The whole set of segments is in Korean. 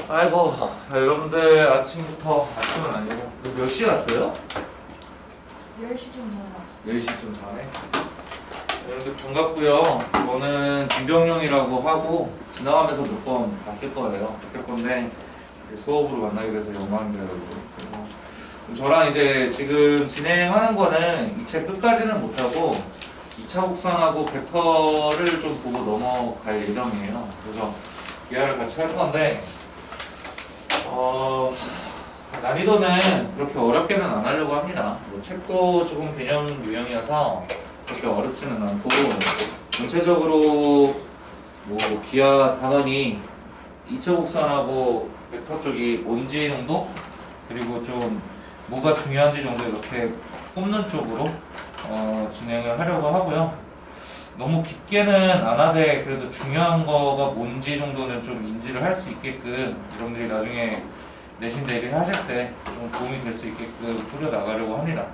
아이고, 여러분들 아침은 아니고 몇 시에 왔어요? 10시 좀 전에 왔어요. 10시 좀 전에? 여러분들 반갑고요. 저는 김병룡이라고 하고 지나가면서 몇 번 봤을 건데 수업으로 만나게 돼서 영광입니다, 여러분. 그래서 저랑 이제 지금 진행하는 거는 이 책 끝까지는 못하고 2차 곡선하고 벡터를 좀 보고 넘어갈 예정이에요. 그래서 기하를 같이 할 건데 난이도는 그렇게 어렵게는 안 하려고 합니다. 뭐 책도 조금 개념 유형이어서 그렇게 어렵지는 않고 전체적으로 뭐 기하 단원이 2차 곡선하고 벡터 쪽이 뭔지 정도 그리고 좀 뭐가 중요한지 정도 이렇게 꼽는 쪽으로 진행을 하려고 하고요. 너무 깊게는 안 하되 그래도 중요한 거가 뭔지 정도는 좀 인지를 할 수 있게끔 여러분들이 나중에 내신 대비 하실 때 좀 도움이 될 수 있게끔 꾸려 나가려고 합니다.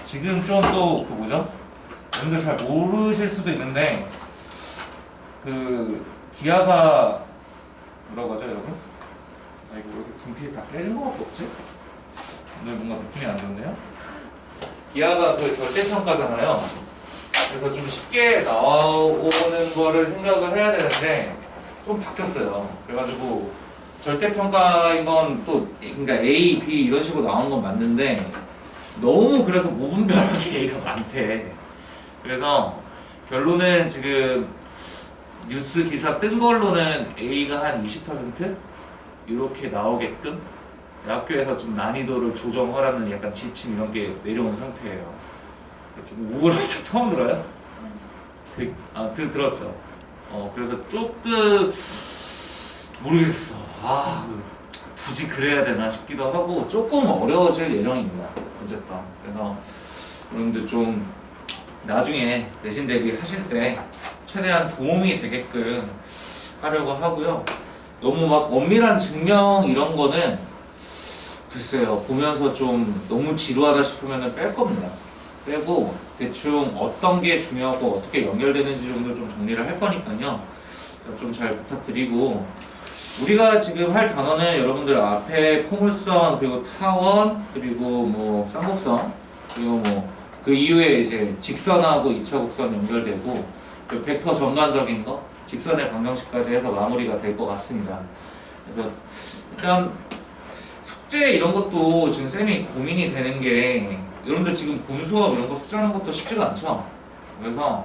지금 좀 또 그 뭐죠? 여러분들 잘 모르실 수도 있는데 그 기하가 뭐라고 하죠, 여러분? 이거 왜 이렇게 분필이 다 깨진 것밖에 없지? 오늘 뭔가 느낌이 안 좋네요. 기하가 그 절대평가잖아요. 그래서 좀 쉽게 나오는 거를 생각을 해야 되는데 좀 바뀌었어요. 그래가지고 절대평가인 건 또 그러니까 A, B 이런 식으로 나오는 건 맞는데 너무 그래서 무분별하게 A가 많대. 그래서 결론은 지금 뉴스 기사 뜬 걸로는 A가 한 20% 이렇게 나오게끔 학교에서 좀 난이도를 조정하라는 약간 지침 이런 게 내려온 상태예요. 좀 우울해서 처음 들어요? 들었죠. 그래서 조금 모르겠어. 굳이 그래야 되나 싶기도 하고 조금 어려워질 예정입니다. 어쨌든 그래서 여러분들 좀 나중에 내신 대비 하실 때 최대한 도움이 되게끔 하려고 하고요. 너무 막 엄밀한 증명 이런 거는 글쎄요 보면서 좀 너무 지루하다 싶으면 뺄 겁니다. 빼고 대충 어떤 게 중요하고 어떻게 연결되는지 정도 좀 정리를 할 거니까요. 좀 잘 부탁드리고 우리가 지금 할 단어는 여러분들 앞에 포물선 그리고 타원 그리고 뭐 쌍곡선 그리고 뭐 그 이후에 이제 직선하고 2차 곡선 연결되고 그 벡터 전반적인 거 직선의 방정식까지 해서 마무리가 될 것 같습니다. 그래서 일단 숙제 이런 것도 지금 쌤이 고민이 되는 게 여러분들 지금 본 수업 이런 거 숙제하는 것도 쉽지가 않죠. 그래서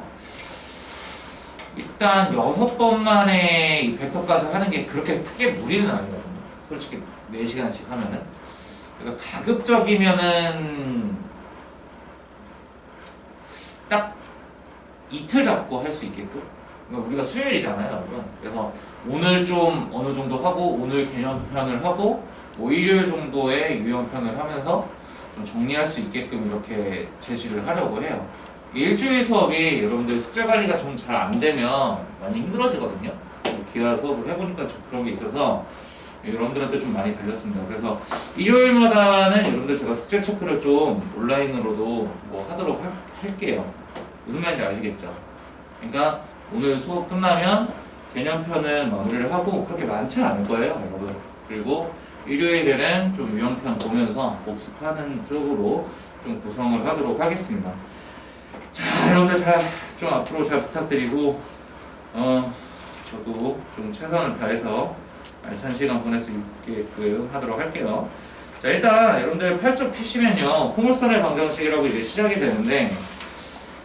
일단 6번 만에 이 벡터까지 하는 게 그렇게 크게 무리는 아니거든요. 솔직히 4시간씩 하면은. 그러니까 가급적이면은 딱 이틀 잡고 할 수 있게끔. 그러니까 우리가 수요일이잖아요, 여러분. 그래서 오늘 좀 어느 정도 하고 오늘 개념편을 하고 뭐 일요일 정도의 유형편을 하면서 좀 정리할 수 있게끔 이렇게 제시를 하려고 해요. 일주일 수업이 여러분들 숙제 관리가 좀 잘 안 되면 많이 힘들어지거든요. 기하 수업을 해보니까 좀 그런 게 있어서 여러분들한테 좀 많이 달렸습니다. 그래서 일요일마다는 여러분들 제가 숙제 체크를 좀 온라인으로도 뭐 하도록 할게요. 무슨 말인지 아시겠죠? 그러니까 오늘 수업 끝나면 개념편은 마무리를 하고 그렇게 많지 않을 거예요, 여러분. 그리고 일요일에는 좀 유형편 보면서 복습하는 쪽으로 좀 구성을 하도록 하겠습니다. 자, 여러분들 좀 앞으로 잘 부탁드리고 저도 좀 최선을 다해서 알찬 시간 보낼 수 있게끔 하도록 할게요. 자, 일단 여러분들 8쪽 피시면요 포물선의 방정식이라고 이제 시작이 되는데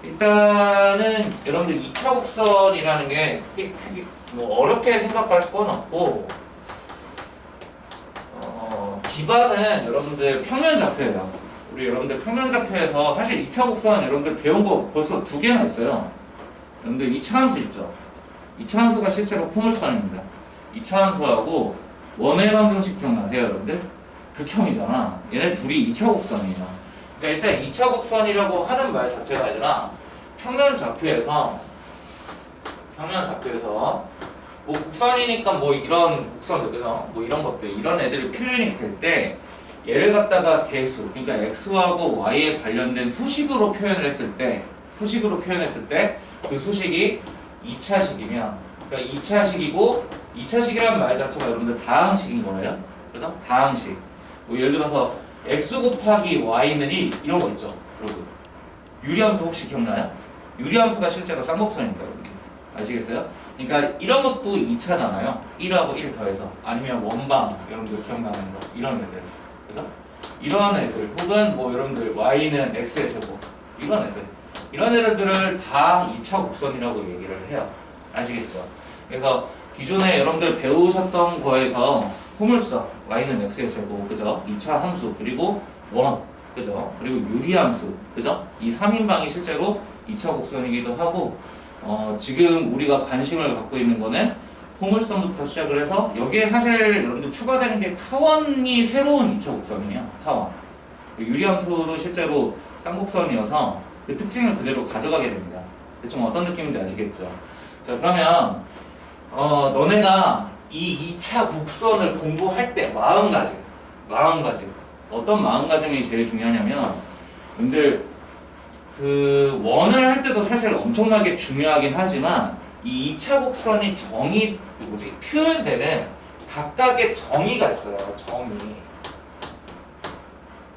일단은 여러분들 2차 곡선이라는 게 뭐 어렵게 생각할 건 없고 기반은 여러분들 평면좌표예요. 우리 여러분들 평면좌표에서 사실 2차 곡선 여러분들 배운 거 벌써 2개나 있어요. 여러분들 2차 함수 있죠? 2차 함수가 실제로 포물선입니다. 2차 함수하고 원의 방정식 기억나세요, 여러분들? 극형이잖아. 얘네 둘이 2차 곡선이에요. 그러니까 일단 2차 곡선이라고 하는 말 자체가 아니라 평면좌표에서 뭐 곡선이니까 뭐 이런 곡선들, 뭐 이런 것들, 이런 애들이 표현이 될 때 얘를 갖다가 대수, 그러니까 x하고 y에 관련된 수식으로 표현을 했을 때 그 수식이 2차식이면 그러니까 2차식이고 2차식이라는 말 자체가 여러분들 다항식인 거예요. 그죠? 다항식. 뭐 예를 들어서 x 곱하기 y는 1 이런 거 있죠. 여러분. 유리함수 혹시 기억나요? 유리함수가 실제로 쌍곡선입니다. 여러분. 아시겠어요? 그러니까 이런 것도 2차잖아요. 1하고 1 더해서. 아니면 원방, 여러분들 기억나는 거. 이런 애들. 그죠? 이런 애들. 혹은 뭐 여러분들 y는 x의 제곱. 이런 애들. 이런 애들을 다 2차 곡선이라고 얘기를 해요. 아시겠죠? 그래서 기존에 여러분들 배우셨던 거에서 포물선, y는 x의 제곱, 그죠? 2차 함수, 그리고 원, 그죠? 그리고 유리함수, 그죠? 이 3인방이 실제로 2차 곡선이기도 하고, 지금 우리가 관심을 갖고 있는 거는 포물선부터 시작을 해서, 여기에 사실 여러분들 추가되는 게 타원이 새로운 2차 곡선이에요. 타원. 유리함수도 실제로 쌍곡선이어서 그 특징을 그대로 가져가게 됩니다. 대충 어떤 느낌인지 아시겠죠? 자, 그러면 너네가 이 2차 곡선을 공부할 때 마음가짐 어떤 마음가짐이 제일 중요하냐면, 여러분들 그 원을 할 때도 사실 엄청나게 중요하긴 하지만 이 2차 곡선이 표현되는 각각의 정의가 있어요. 정의.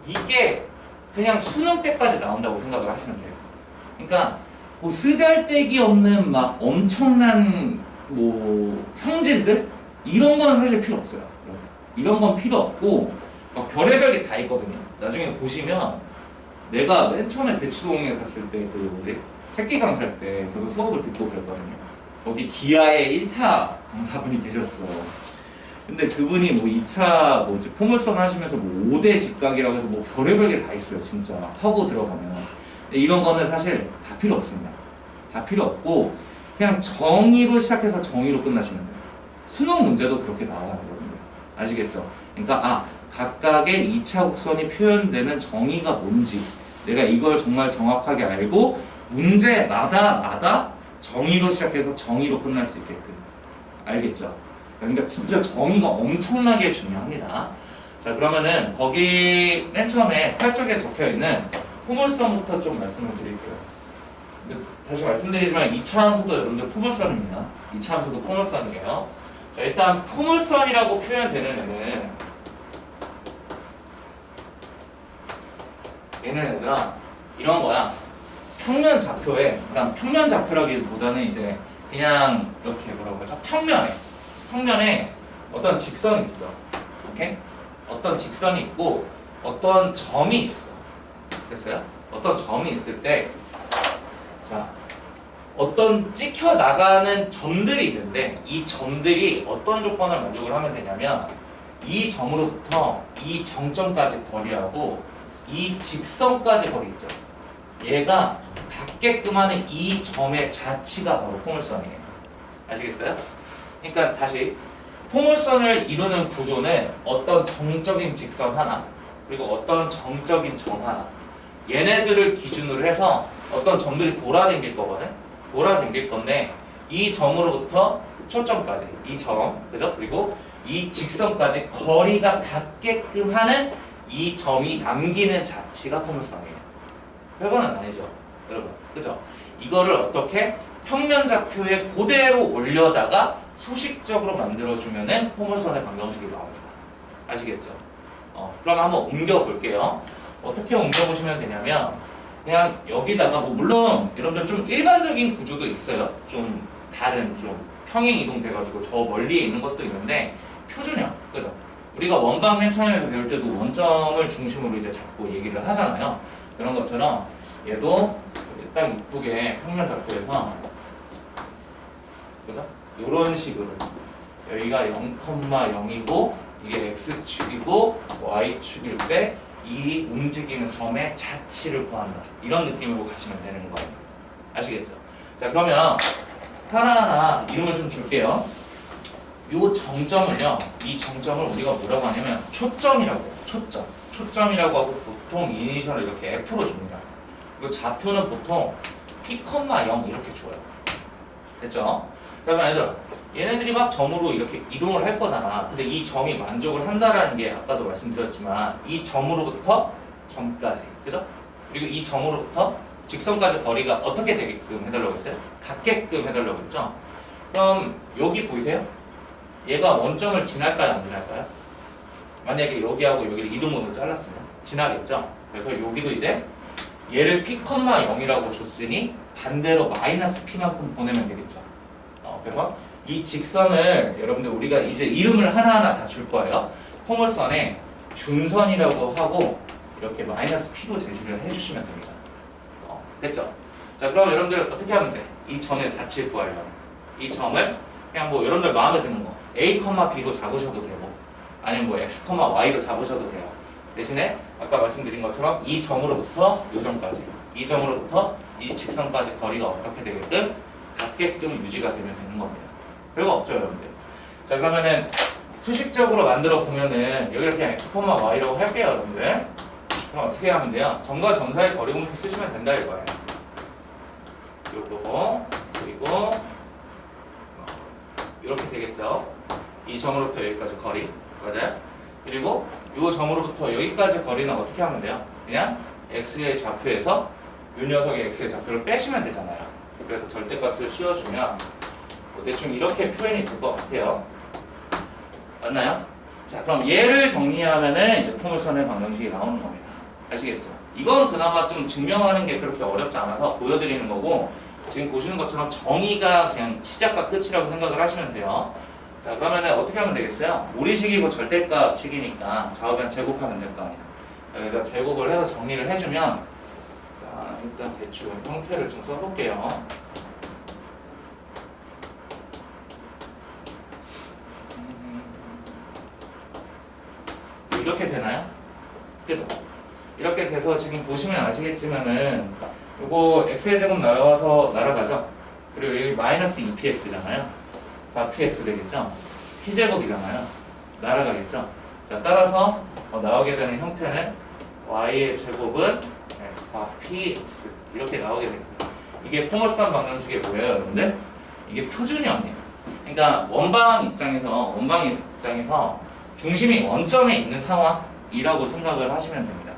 이게 그냥 수능 때까지 나온다고 생각을 하시면 돼요. 그러니까 뭐 쓰잘데기 없는 막 엄청난 뭐 성질들 이런 거는 사실 필요 없어요. 이런 건 필요 없고 막 별의별 게 다 있거든요. 나중에 보시면 내가 맨 처음에 대치동에 갔을 때 새끼 강사할 때 저도 수업을 듣고 그랬거든요. 거기 기아의 1타 강사분이 계셨어. 근데 그분이 뭐 2차 포물선 하시면서 뭐 5대 직각이라고 해서 뭐 별의별 게 다 있어요. 진짜 하고 들어가면. 이런 거는 사실 다 필요 없습니다. 다 필요 없고 그냥 정의로 시작해서 정의로 끝나시면 돼요. 수능 문제도 그렇게 나와요. 여러분들. 아시겠죠? 그러니까 각각의 2차 곡선이 표현되는 정의가 뭔지 내가 이걸 정말 정확하게 알고 문제마다 정의로 시작해서 정의로 끝날 수 있게끔. 알겠죠? 그러니까 진짜 정의가 엄청나게 중요합니다. 자, 그러면은 거기 맨 처음에 8쪽에 적혀있는 포물선부터 좀 말씀을 드릴게요. 다시 말씀드리지만 2차 함수도 여러분들 포물선입니다. 2차 함수도 포물선이에요. 자, 일단 포물선이라고 표현되는 애는 얘네들은 이런 거야. 평면 좌표에, 그냥 평면 좌표라기보다는 이제 그냥 이렇게 뭐라고 하죠? 평면에 어떤 직선이 있어. 오케이? 어떤 직선이 있고 어떤 점이 있어. 됐어요? 어떤 점이 있을 때, 자, 어떤 찍혀 나가는 점들이 있는데 이 점들이 어떤 조건을 만족을 하면 되냐면 이 점으로부터 이 정점까지 거리하고 이 직선까지 거리 있죠. 얘가 같게끔 하는 이 점의 자치가 바로 포물선이에요. 아시겠어요? 그러니까 다시 포물선을 이루는 구조는 어떤 정적인 직선 하나 그리고 어떤 정적인 점 하나 얘네들을 기준으로 해서 어떤 점들이 돌아다닐 거거든. 돌아다닐 건데 이 점으로부터 초점까지 이 점, 그죠? 그리고 이 직선까지 거리가 같게끔 하는 이 점이 남기는 자치가 포물선이에요. 별거는 아니죠, 여러분. 그죠? 이거를 어떻게 평면 좌표에 그대로 올려다가 소식적으로 만들어주면은 포물선의 방정식이 나옵니다. 아시겠죠? 그럼 한번 옮겨볼게요. 어떻게 옮겨보시면 되냐면 그냥 여기다가 뭐 물론 여러분들 좀 일반적인 구조도 있어요. 좀 다른 좀 평행 이동돼가지고 저 멀리에 있는 것도 있는데 표준형, 그죠? 우리가 원방 맨 처음에 배울 때도 원점을 중심으로 이제 잡고 얘기를 하잖아요. 그런 것처럼 얘도 딱 이쁘게 평면 좌표에서 그죠? 이런 식으로 여기가 0,0이고 이게 x축이고 y축일 때 이 움직이는 점의 자치를 구한다. 이런 느낌으로 가시면 되는 거예요. 아시겠죠? 자, 그러면 하나하나 이름을 좀 줄게요. 이 정점을요, 이 정점을 우리가 뭐라고 하냐면 초점이라고 해요. 초점이라고 하고 보통 이니셜을 이렇게 F로 줍니다. 그리고 좌표는 보통 P, 0 이렇게 줘요. 됐죠? 그러면 얘네들이 막 점으로 이렇게 이동을 할 거잖아. 근데 이 점이 만족을 한다라는 게 아까도 말씀드렸지만 이 점으로부터 점까지, 그죠? 그리고 이 점으로부터 직선까지 거리가 어떻게 되게끔 해달라고 했어요? 같게끔 해달라고 했죠? 그럼 여기 보이세요? 얘가 원점을 지날까요, 안 지날까요? 만약에 여기하고 여기를 이등분으로 잘랐으면 지나겠죠? 그래서 여기도 이제 얘를 p, 0이라고 줬으니 반대로 마이너스 p만큼 보내면 되겠죠. 그래서 이 직선을 여러분들 우리가 이제 이름을 하나하나 다 줄 거예요. 포물선에 준선이라고 하고 이렇게 마이너스 p로 제시를 해주시면 됩니다. 됐죠? 자, 그럼 여러분들 어떻게 하면 돼? 이 점의 자취를 구하려면 이 점을 그냥 뭐 여러분들 마음에 드는 거 a, b로 잡으셔도 되고 아니면 뭐 x, y로 잡으셔도 돼요. 대신에 아까 말씀드린 것처럼 이 점으로부터 이 점까지 이 점으로부터 이 직선까지 거리가 어떻게 되게끔 같게끔 유지가 되면 되는 겁니다. 별거 없죠, 여러분들. 자, 그러면은 수식적으로 만들어 보면은 여기를 그냥 x, y라고 할게요, 여러분들. 그럼 어떻게 하면 돼요? 점과 점 사이 거리 공식 쓰시면 된다 이거예요. 요거 그리고 이렇게 되겠죠. 이 점으로부터 여기까지 거리 맞아요? 그리고 이 점으로부터 여기까지 거리는 어떻게 하면 돼요? 그냥 x의 좌표에서 이 녀석의 x의 좌표를 빼시면 되잖아요. 그래서 절대값을 씌워주면 뭐 대충 이렇게 표현이 될 것 같아요. 맞나요? 자, 그럼 얘를 정리하면은 이제 포물선의 방정식이 나오는 겁니다. 아시겠죠? 이건 그나마 좀 증명하는 게 그렇게 어렵지 않아서 보여드리는 거고 지금 보시는 것처럼 정의가 그냥 시작과 끝이라고 생각을 하시면 돼요. 자, 그러면은 어떻게 하면 되겠어요? 우리식이고 절대값식이니까 좌우변 제곱하면 될 거 아니에요. 여기다 제곱을 해서 정리를 해주면 자, 일단 대충 형태를 좀 써볼게요. 이렇게 되나요? 그래서 이렇게 돼서 지금 보시면 아시겠지만은 요거 x의 제곱 나와서 날아가죠. 그리고 여기 마이너스 2px잖아요. 4px 되겠죠. p제곱이잖아요. 날아가겠죠. 자, 따라서 나오게 되는 형태는 y의 제곱은 4px 이렇게 나오게 됩니다. 이게 포물선 방정식이 뭐예요, 여러분들? 이게 표준형이에요. 그러니까 원방 입장에서 중심이 원점에 있는 상황이라고 생각을 하시면 됩니다.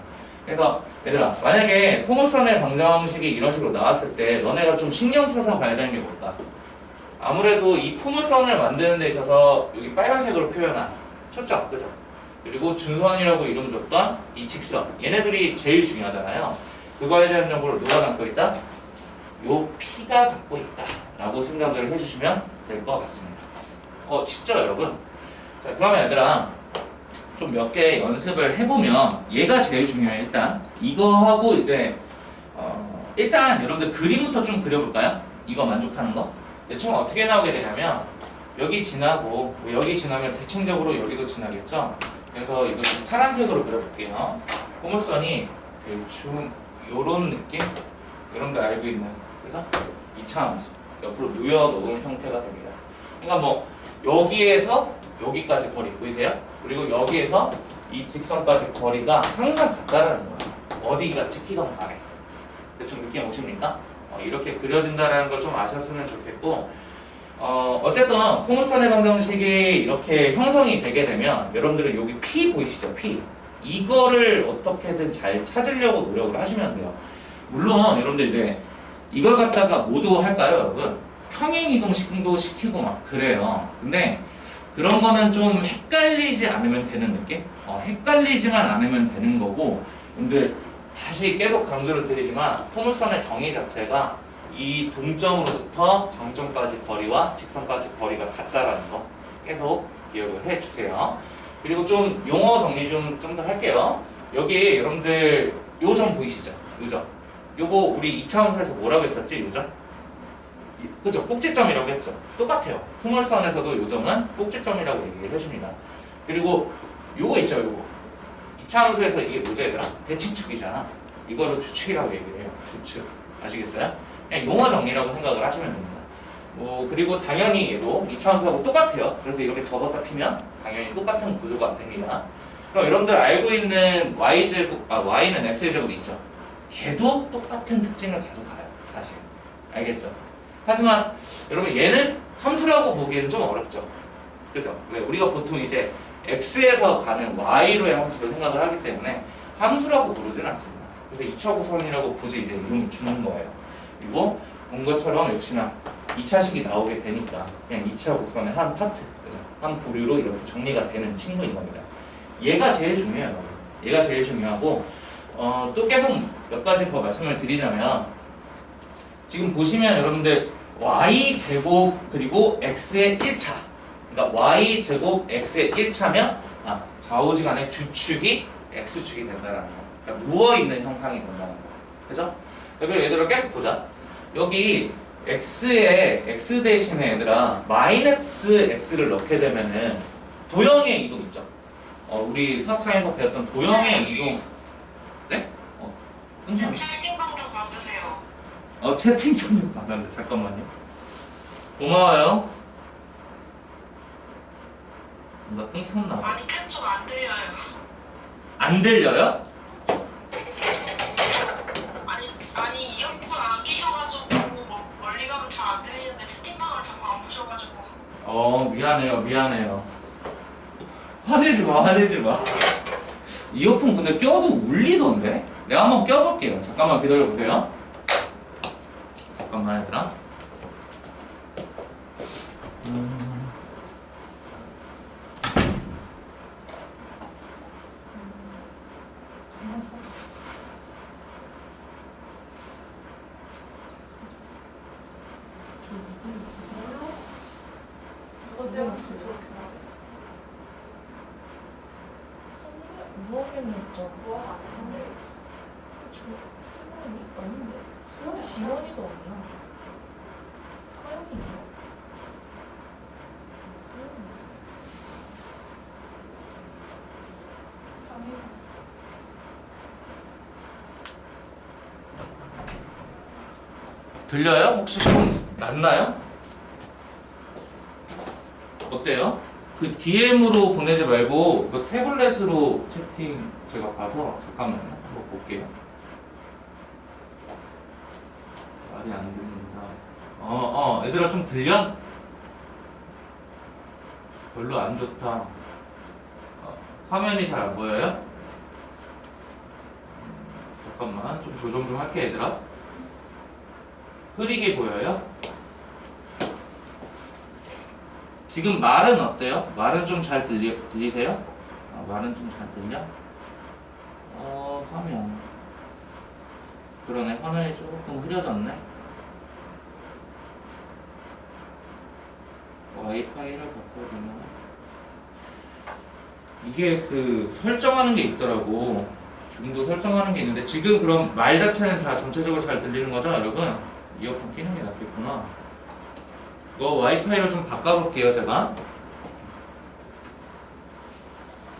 그래서 얘들아, 만약에 포물선의 방정식이 이런 식으로 나왔을 때 너네가 좀 신경 써서 봐야 되는 게 뭘까? 아무래도 이 포물선을 만드는 데 있어서 여기 빨간색으로 표현한 초점, 그죠? 그리고 준선이라고 이름 줬던 이 직선, 얘네들이 제일 중요하잖아요. 그거에 대한 정보를 누가 갖고 있다? 요 P가 갖고 있다 라고 생각을 해주시면 될 것 같습니다. 쉽죠, 여러분? 자, 그러면 얘들아 좀 몇 개 연습을 해보면 얘가 제일 중요해요. 일단 이거하고 이제 일단 여러분들 그림부터 좀 그려볼까요? 이거 만족하는 거? 대충 어떻게 나오게 되냐면 여기 지나고 여기 지나면 대칭적으로 여기도 지나겠죠? 그래서 이거 좀 파란색으로 그려볼게요. 포물선이 대충 요런 느낌? 여러분들 알고 있는 그래서 이차함수 옆으로 누여놓은 형태가 됩니다. 그러니까 뭐 여기에서 여기까지 거리 보이세요? 그리고 여기에서 이 직선까지 거리가 항상 같다라는 거예요. 어디가 찍히던 간에. 대충 느낌 오십니까? 이렇게 그려진다는 걸 좀 아셨으면 좋겠고 어쨌든 포물선의 방정식이 이렇게 형성이 되게 되면 여러분들은 여기 P 보이시죠? P 이거를 어떻게든 잘 찾으려고 노력을 하시면 돼요. 물론 여러분들 이제 이걸 갖다가 모두 할까요, 여러분? 평행이동도 시키고 막 그래요. 근데 그런 거는 좀 헷갈리지 않으면 되는 느낌? 헷갈리지만 않으면 되는 거고 근데 다시 계속 강조를 드리지만 포물선의 정의 자체가 이 동점으로부터 정점까지 거리와 직선까지 거리가 같다라는 거 계속 기억을 해주세요. 그리고 좀 용어 정리 좀 더 할게요. 여기 여러분들 요 점 보이시죠? 요 점. 요거 우리 2차원선에서 뭐라고 했었지? 요 점? 그죠? 꼭지점이라고 했죠. 똑같아요. 포물선에서도 요 점은 꼭지점이라고 얘기를 해줍니다. 그리고 요거 있죠, 요거. 2차 함수에서 이게 뭐죠, 얘들아? 대칭축이잖아. 이거를 주축이라고 얘기를 해요. 주축. 아시겠어요? 그냥 용어 정리라고 생각을 하시면 됩니다. 그리고 당연히 얘도 2차 함수하고 똑같아요. 그래서 이렇게 접었다 피면 당연히 똑같은 구조가 됩니다. 그럼 여러분들 알고 있는 y는 x제곱 있죠? 걔도 똑같은 특징을 가져가요. 사실. 알겠죠? 하지만 여러분 얘는 함수라고 보기에는 좀 어렵죠. 그죠? 왜? 우리가 보통 이제 x에서 가는 y로의 함수를 생각을 하기 때문에 함수라고 부르지는 않습니다. 그래서 2차 구선이라고 굳이 이제 이름을 주는 거예요. 그리고 본 것처럼 역시나 2차식이 나오게 되니까 그냥 2차 구선의 한 파트 그죠? 한 부류로 이렇게 정리가 되는 친구인 겁니다. 얘가 제일 중요해요. 얘가 제일 중요하고 또 계속 몇 가지 더 말씀을 드리자면 지금 보시면 여러분들 y제곱 그리고 x의 1차 그러니까 y제곱 x의 1차면 좌우지간의 주축이 x축이 된다는 거 그러니까 누워있는 형상이 된다는 거 그죠? 그리고 얘들아 계속 보자 여기 x 대신에 얘들아 마이너스 x를 넣게 되면은 도형의 이동 있죠? 우리 수학상에서 배웠던 도형의 이동 네? 끊겼네 채팅방 좀 봐주세요. 채팅 좀 받았는데 잠깐만요 고마워요 뭔가 끊겼나 봐 아니 캡처가 안 들려요. 안 들려요? 아니 이어폰 안 끼셔가지고 뭐 멀리 가면 잘 안 들리는데 채팅방을 자꾸 안 보셔가지고. 미안해요 화내지 마 이어폰 근데 껴도 울리던데? 내가 한번 껴볼게요 잠깐만 기다려보세요 잠깐만 얘들아 누가 세웠어 저렇게 무엇이는 있죠? 무엇 안 했는데 저 승원이 없는데 지원이도 없나? 서영이인가? 서영이 들려요? 혹시 좀 낫나요? 어때요? 그 DM으로 보내지 말고 그 태블릿으로 채팅 제가 봐서 잠깐만요 한번 볼게요 말이 안 들린다 얘들아 좀 들려? 별로 안 좋다 화면이 잘 안 보여요? 잠깐만 좀 조정 좀 할게 얘들아 흐리게 보여요? 지금 말은 어때요? 말은 좀 잘 들리세요? 말은 좀 잘 들려? 화면 그러네 화면이 조금 흐려졌네 와이파이를 바꿔주면 이게 그 설정하는 게 있더라고 줌도 설정하는 게 있는데 지금 그럼 말 자체는 다 전체적으로 잘 들리는 거죠 여러분? 이어폰 끼는 게 낫겠구나 이거 와이파이를 좀 바꿔볼게요 제가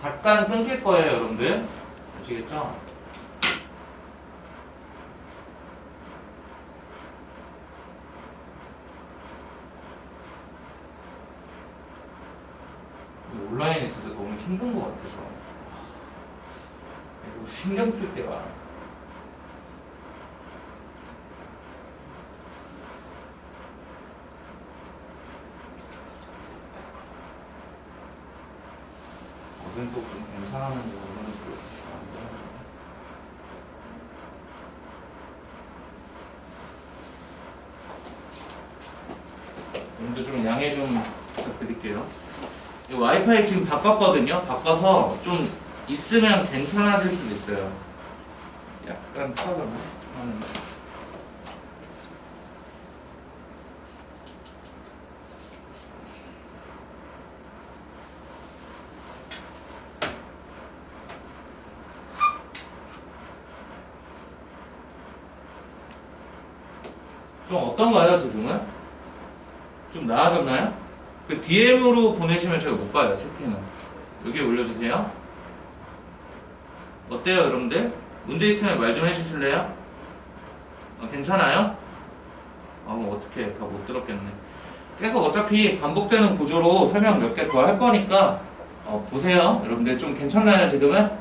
잠깐 끊길 거예요 여러분들 아시겠죠? 온라인이 진짜 너무 힘든 것 같아서 신경 쓸 때가 어딘 또좀 괜찮았는데 오늘은 또 안 돼. 오늘도 좀 양해 좀 부탁드릴게요. 이 와이파이 지금 바꿨거든요. 바꿔서 좀 있으면 괜찮아질 수도 있어요. 약간 터졌네. 좀 어떤가요 지금은? 좀 나아졌나요? 그 DM으로 보내시면 제가 못 봐요 채팅은. 여기 올려주세요. 어때요 여러분들? 문제 있으면 말 좀 해주실래요? 괜찮아요? 뭐 어떡해 다 못 들었겠네. 계속 어차피 반복되는 구조로 설명 몇 개 더 할 거니까 보세요 여러분들. 좀 괜찮나요 지금은?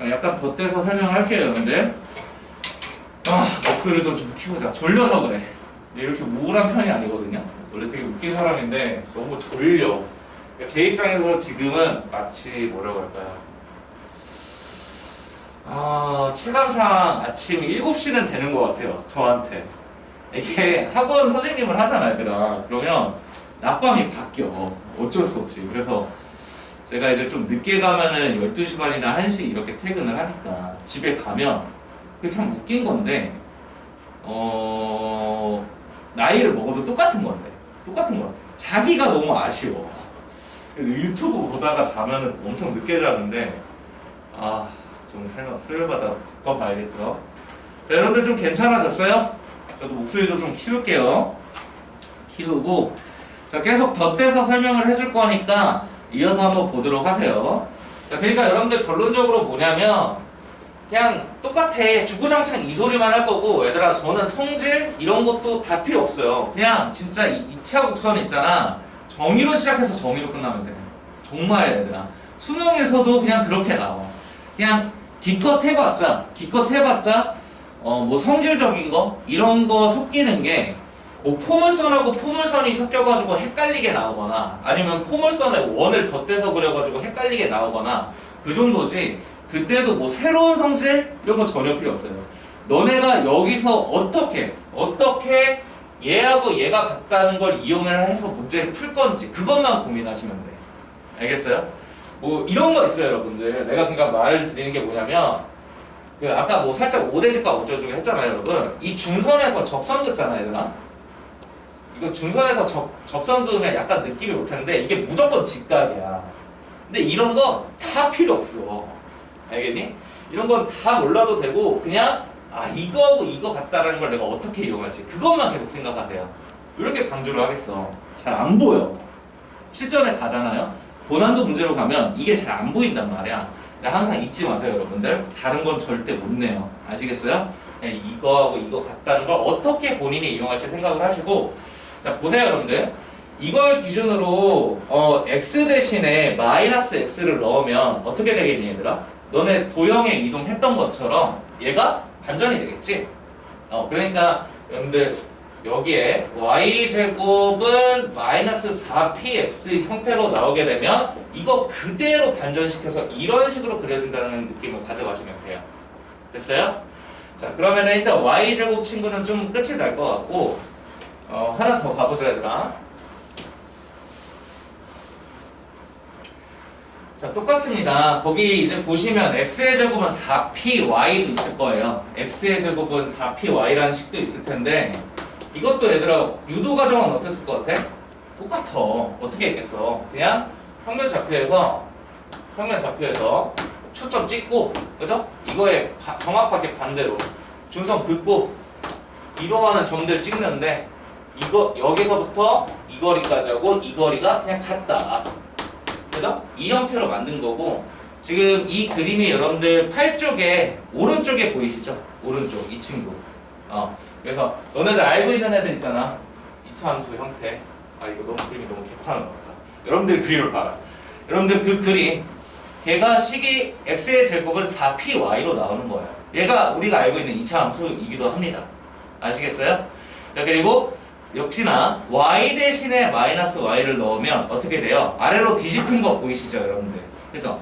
약간 덧대서 설명할게요 여러분들. 목소리도 좀 키우자. 졸려서 그래. 이렇게 우울한 편이 아니거든요. 원래 되게 웃긴 사람인데 너무 졸려. 그러니까 제 입장에서 지금은 마치 뭐라고 할까요? 체감상 아침 7시는 되는 것 같아요 저한테. 이게 학원 선생님을 하잖아 얘들아. 그러면 낮밤이 바뀌어. 어쩔 수 없이. 그래서 제가 이제 좀 늦게 가면은 12시 반이나 1시 이렇게 퇴근을 하니까 집에 가면 그게 참 웃긴 건데 나이를 먹어도 똑같은 건데 똑같은 것 같아. 자기가 너무 아쉬워. 그래서 유튜브 보다가 자면은 엄청 늦게 자는데 좀 생각 수요일마다 바꿔봐야겠죠. 자, 여러분들 좀 괜찮아졌어요? 저도 목소리도 좀 키울게요. 키우고 자 계속 덧대서 설명을 해줄 거니까 이어서 한번 보도록 하세요. 자, 그러니까 여러분들 결론적으로 뭐냐면 그냥 똑같아. 주구장창 이 소리만 할 거고 얘들아 저는 성질 이런 것도 다 필요 없어요. 그냥 진짜 2차 곡선 있잖아. 정의로 시작해서 정의로 끝나면 돼. 정말 얘들아 수능에서도 그냥 그렇게 나와. 그냥 기껏 해봤자 뭐 성질적인 거 이런 거 섞이는 게 뭐 포물선하고 포물선이 섞여가지고 헷갈리게 나오거나 아니면 포물선에 원을 덧대서 그려가지고 헷갈리게 나오거나 그 정도지. 그때도 뭐 새로운 성질 이런 건 전혀 필요 없어요. 너네가 여기서 어떻게 얘하고 얘가 같다는 걸 이용을 해서 문제를 풀 건지 그것만 고민하시면 돼. 알겠어요? 뭐 이런 거 있어요, 여러분들. 내가 그러니까 말을 드리는 게 뭐냐면 그 아까 뭐 살짝 오대직과 어쩌고저쩌고 했잖아요, 여러분. 이 중선에서 접선 긋잖아, 얘들아. 이거 중선에서 접선 그으면 약간 느낌이 올 텐데 이게 무조건 직각이야. 근데 이런 거 다 필요 없어. 알겠니? 이런 건 다 몰라도 되고 그냥 이거하고 이거 같다라는 걸 내가 어떻게 이용할지 그것만 계속 생각하세요. 이렇게 강조를 하겠어. 잘 안 보여. 실전에 가잖아요. 고난도 문제로 가면 이게 잘 안 보인단 말이야. 근데 항상 잊지 마세요, 여러분들. 다른 건 절대 못 내요. 아시겠어요? 그냥 이거하고 이거 같다는 걸 어떻게 본인이 이용할지 생각을 하시고 자 보세요, 여러분들. 이걸 기준으로 x 대신에 마이너스 x를 넣으면 어떻게 되겠니, 얘들아? 너네 도형에 이동했던 것처럼 얘가 반전이 되겠지? 그러니까 여러분들 여기에 y제곱은 마이너스 4px 형태로 나오게 되면 이거 그대로 반전시켜서 이런 식으로 그려진다는 느낌을 가져가시면 돼요. 됐어요? 자 그러면은 일단 y제곱 친구는 좀 끝이 날 것 같고 하나 더 가보자, 얘들아. 자 똑같습니다. 거기 이제 보시면 x의 제곱은 4py도 있을 거예요. x의 제곱은 4py라는 식도 있을 텐데 이것도 얘들아 유도 과정은 어땠을 것 같아? 똑같아. 어떻게 했겠어? 그냥 평면 좌표에서 초점 찍고, 그죠? 이거에 정확하게 반대로 중선 긋고 이동하는 점들 찍는데 이거 여기서부터 이 거리까지 하고 이 거리가 그냥 같다. 그죠? 이 형태로 만든 거고 지금 이 그림이 여러분들 팔 쪽에 오른쪽에 보이시죠? 오른쪽 이 친구. 그래서 너네들 알고 있는 애들 있잖아. 이차함수 형태. 이거 그림이 너무 개판한 것 같다. 여러분들 그림을 봐라. 여러분들 그 그림 걔가 식이 x의 제곱은 4py로 나오는 거예요. 얘가 우리가 알고 있는 이차함수이기도 합니다. 아시겠어요? 자 그리고 역시나 y 대신에 마이너스 y를 넣으면 어떻게 돼요? 아래로 뒤집힌 거 보이시죠, 여러분들? 그죠?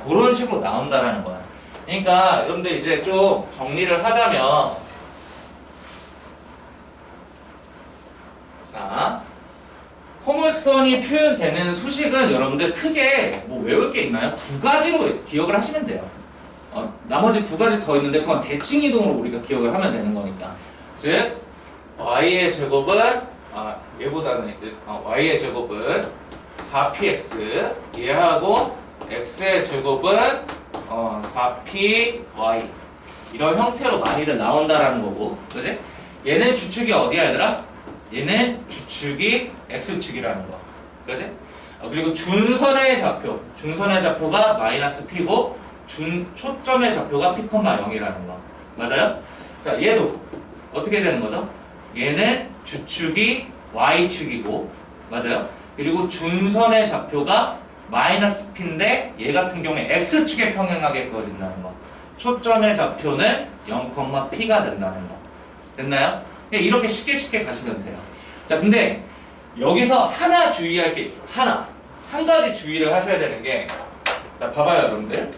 그런 식으로 나온다라는 거야. 그러니까 여러분들 이제 좀 정리를 하자면 자 포물선이 표현되는 수식은 여러분들 크게 뭐 외울 게 있나요? 두 가지로 기억을 하시면 돼요. 나머지 두 가지 더 있는데 그건 대칭 이동으로 우리가 기억을 하면 되는 거니까. 즉 y의 제곱은 얘보다는 y의 제곱은 4px 얘하고 x의 제곱은 4py 이런 형태로 많이들 나온다라는 거고, 그지? 얘는 주축이 어디야, 얘들아? 얘는 주축이 x축이라는 거, 그지? 그리고 준선의 좌표가 마이너스 p고 초점의 좌표가 p, 0이라는 거 맞아요? 자 얘도 어떻게 되는 거죠? 얘는 주축이 y축이고 맞아요? 그리고 준선의 좌표가 마이너스 p인데 얘 같은 경우에 x축에 평행하게 그어진다는 거. 초점의 좌표는 0,p가 된다는 거. 됐나요? 이렇게 쉽게 가시면 돼요. 자 근데 여기서 하나 주의할 게 있어. 한 가지 주의를 하셔야 되는 게, 자 봐봐요 여러분들.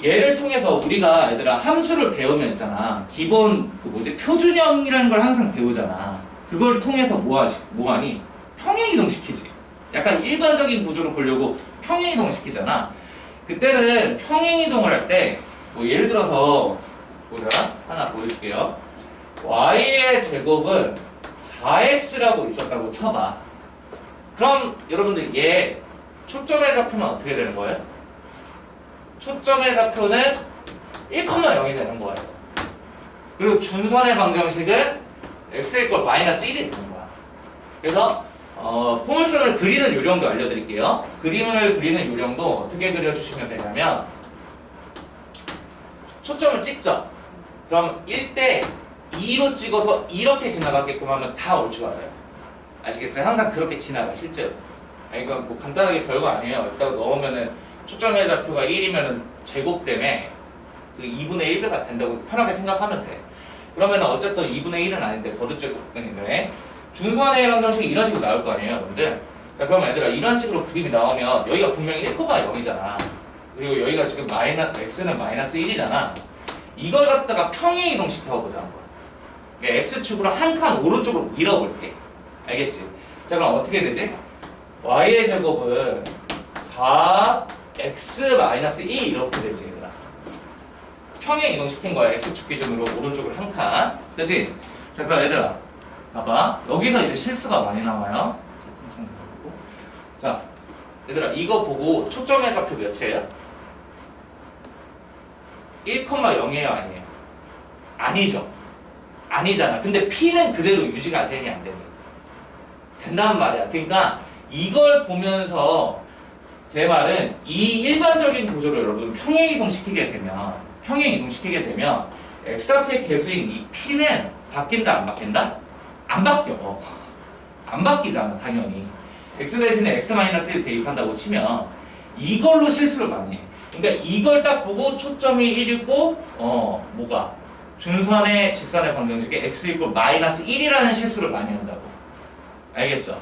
얘를 통해서 우리가 얘들아 함수를 배우면 있잖아. 기본 표준형이라는 걸 항상 배우잖아. 그걸 통해서 뭐하니? 평행이동시키지. 약간 일반적인 구조로 보려고 평행이동시키잖아. 그때는 평행이동을 할 때 뭐 예를 들어서 보자. 하나 보여줄게요. y의 제곱은 4x라고 있었다고 쳐봐. 그럼 여러분들 얘 초점의 좌표는 어떻게 되는 거예요? 초점의 좌표는 1,0이 되는 거예요. 그리고 준선의 방정식은 x 이퀄 마이너스 1이 되는 거야. 그래서 포물선을 그리는 요령도 알려드릴게요. 그림을 그리는 요령도 어떻게 그려주시면 되냐면 초점을 찍죠. 그럼 1대 2로 찍어서 이렇게 지나가게끔 하면 다 옳지 맞아요. 아시겠어요? 항상 그렇게 지나가 실제로. 아니, 이건 뭐 간단하게 별거 아니에요. 여기다가 넣으면은 초점의 좌표가 1이면은 제곱 때문에 그 2분의 1배가 된다고 편하게 생각하면 돼. 그러면은 어쨌든 2분의 1은 아닌데 거듭제곱근인데 준선의 방정식이 이런 식으로 나올 거 아니에요, 여러분들? 자, 그럼 얘들아 이런 식으로 그림이 나오면 여기가 분명히 1,0이잖아. 그리고 여기가 지금 x는 마이너스 1이잖아. 이걸 갖다가 평행 이동시켜보자 한번. 그러니까 x축으로 한 칸 오른쪽으로 밀어볼게. 알겠지? 자, 그럼 어떻게 되지? y의 제곱은 4x 마이너스 2 이렇게 되지, 얘들아. 평행 이동시킨 거야. x축 기준으로 오른쪽으로 한 칸. 그치? 자, 그럼 얘들아 봐봐. 여기서 이제 실수가 많이 나와요. 자, 얘들아 이거 보고 초점의 좌표 몇이에요? 1,0이에요, 아니에요? 아니죠. 아니잖아. 근데 P는 그대로 유지가 되니 안 되니? 된단 말이야. 그러니까 이걸 보면서 제 말은 이 일반적인 구조를 여러분 평행 이동시키게 되면 x 앞의 개수인 이 P는 바뀐다 안 바뀐다? 안 바뀌어. 안 바뀌잖아 당연히. x 대신에 x-1 대입한다고 치면 이걸로 실수를 많이 해. 그러니까 이걸 딱 보고 초점이 1이고 뭐가? 준선의 직선의 방정식에 x 이퀄 마이너스 1이라는 실수를 많이 한다고. 알겠죠?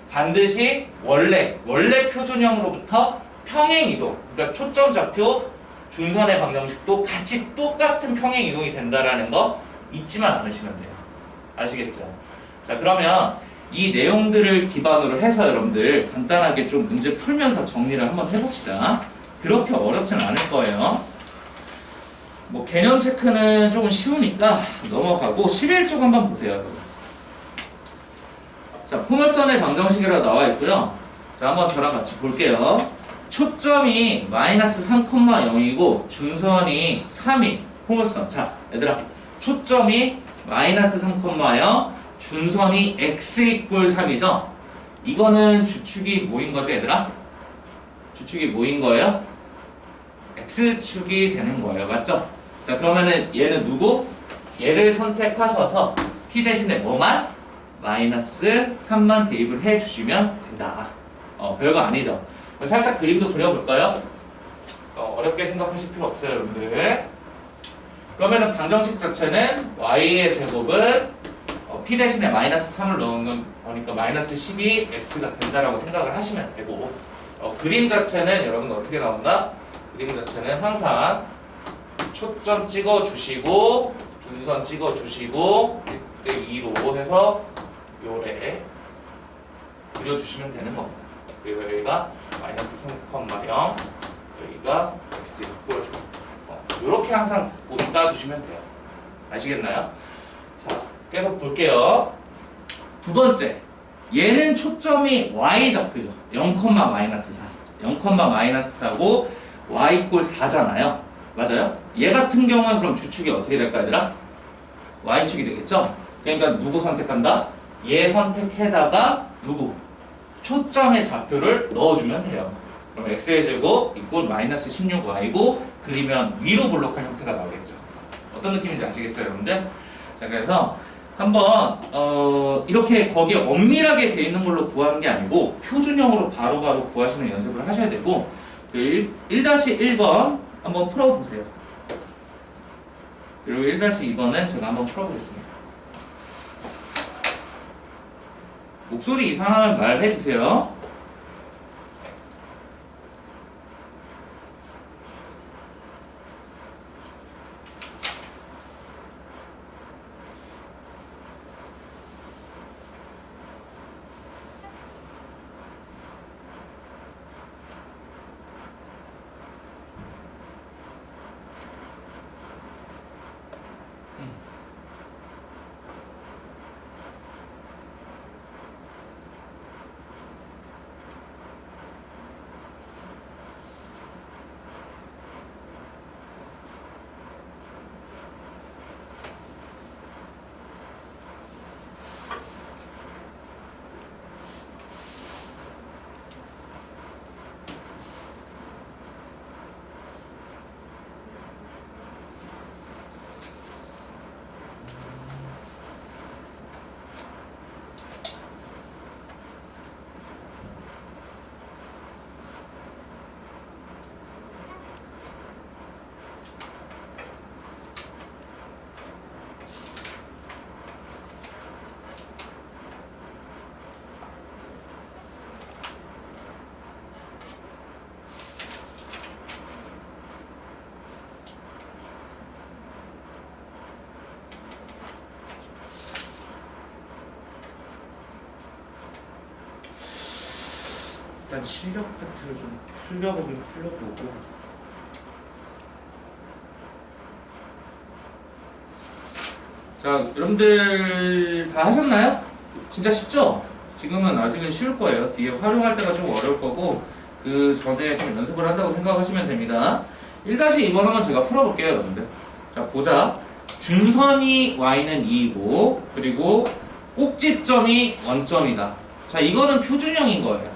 반드시 원래 표준형으로부터 평행 이동, 그러니까 초점 좌표 준선의 방정식도 같이 똑같은 평행 이동이 된다라는 거 잊지만 않으시면 돼요. 아시겠죠? 자, 그러면 이 내용들을 기반으로 해서 여러분들 간단하게 좀 문제 풀면서 정리를 한번 해봅시다. 그렇게 어렵진 않을 거예요. 뭐 개념 체크는 조금 쉬우니까 넘어가고 11쪽 한번 보세요. 자, 포물선의 방정식이라고 나와 있고요. 자, 한번 저랑 같이 볼게요. 초점이 마이너스 3,0이고 준선이 3이 포물선. 자, 얘들아 초점이 마이너스 3,0, 준선이 x 이퀄 3이죠. 이거는 주축이 뭐인 거죠, 얘들아? 주축이 뭐인 거예요? x축이 되는 거예요. 맞죠? 자, 그러면은 얘는 누구? 얘를 선택하셔서 p 대신에 뭐만? 마이너스 3만 대입을 해주시면 된다. 별거 아니죠. 살짝 그림도 그려볼까요? 어렵게 생각하실 필요 없어요, 여러분들. 그러면은 방정식 자체는 y의 제곱은 p 대신에 마이너스 3을 넣은 거니까 마이너스 12x가 된다라고 생각을 하시면 되고, 그림 자체는 여러분들 어떻게 나온다? 그림 자체는 항상 초점 찍어주시고 준선 찍어주시고 1대2로 해서 요래 그려주시면 되는 겁니다. 그리고 여기가 마이너스 3,0, 여기가 x 이퀄 이렇게 항상 따주시면 돼요. 아시겠나요? 자, 계속 볼게요. 두 번째, 얘는 초점이 y 좌표죠. 0,-4고 y 이퀄 4잖아요. 맞아요? 얘 같은 경우는 그럼 주축이 어떻게 될까, 얘들아? y축이 되겠죠? 그러니까 누구 선택한다? 얘 선택해다가 누구? 초점의 좌표를 넣어주면 돼요. 그럼 x의 제곱 이꼴 마이너스 16y고 그리면 위로 블록한 형태가 나오겠죠. 어떤 느낌인지 아시겠어요, 여러분들? 자, 그래서 한번 이렇게 거기에 엄밀하게 돼 있는 걸로 구하는 게 아니고 표준형으로 바로바로 구하시는 연습을 하셔야 되고, 1-1번 한번 풀어보세요. 그리고 1-2번은 제가 한번 풀어보겠습니다. 목소리 이상하면 말해주세요. 일단 실력 파트를 좀 풀려보고 자, 여러분들 다 하셨나요? 진짜 쉽죠? 지금은 아직은 쉬울 거예요. 뒤에 활용할 때가 좀 어려울 거고 그 전에 좀 연습을 한다고 생각하시면 됩니다. 1-2번 한번 제가 풀어볼게요, 여러분들. 자, 보자. 준선이 y는 2이고 그리고 꼭지점이 원점이다. 자, 이거는 표준형인 거예요.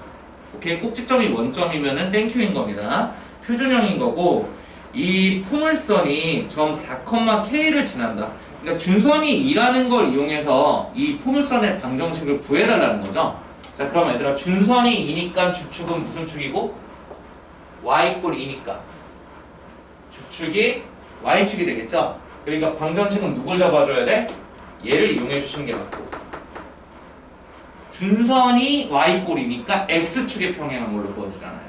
오케이, 꼭지점이 원점이면은 땡큐인 겁니다. 표준형인 거고 이 포물선이 점 4,k를 지난다. 그러니까 준선이 2라는 걸 이용해서 이 포물선의 방정식을 구해달라는 거죠. 자, 그럼 얘들아 준선이 2니까 주축은 무슨 축이고? y 꼴 2니까 주축이 y축이 되겠죠? 그러니까 방정식은 누굴 잡아줘야 돼? 얘를 이용해 주시는 게 맞고 준선이 y 꼴이니까 x축의 평행한 걸로 보여주잖아요.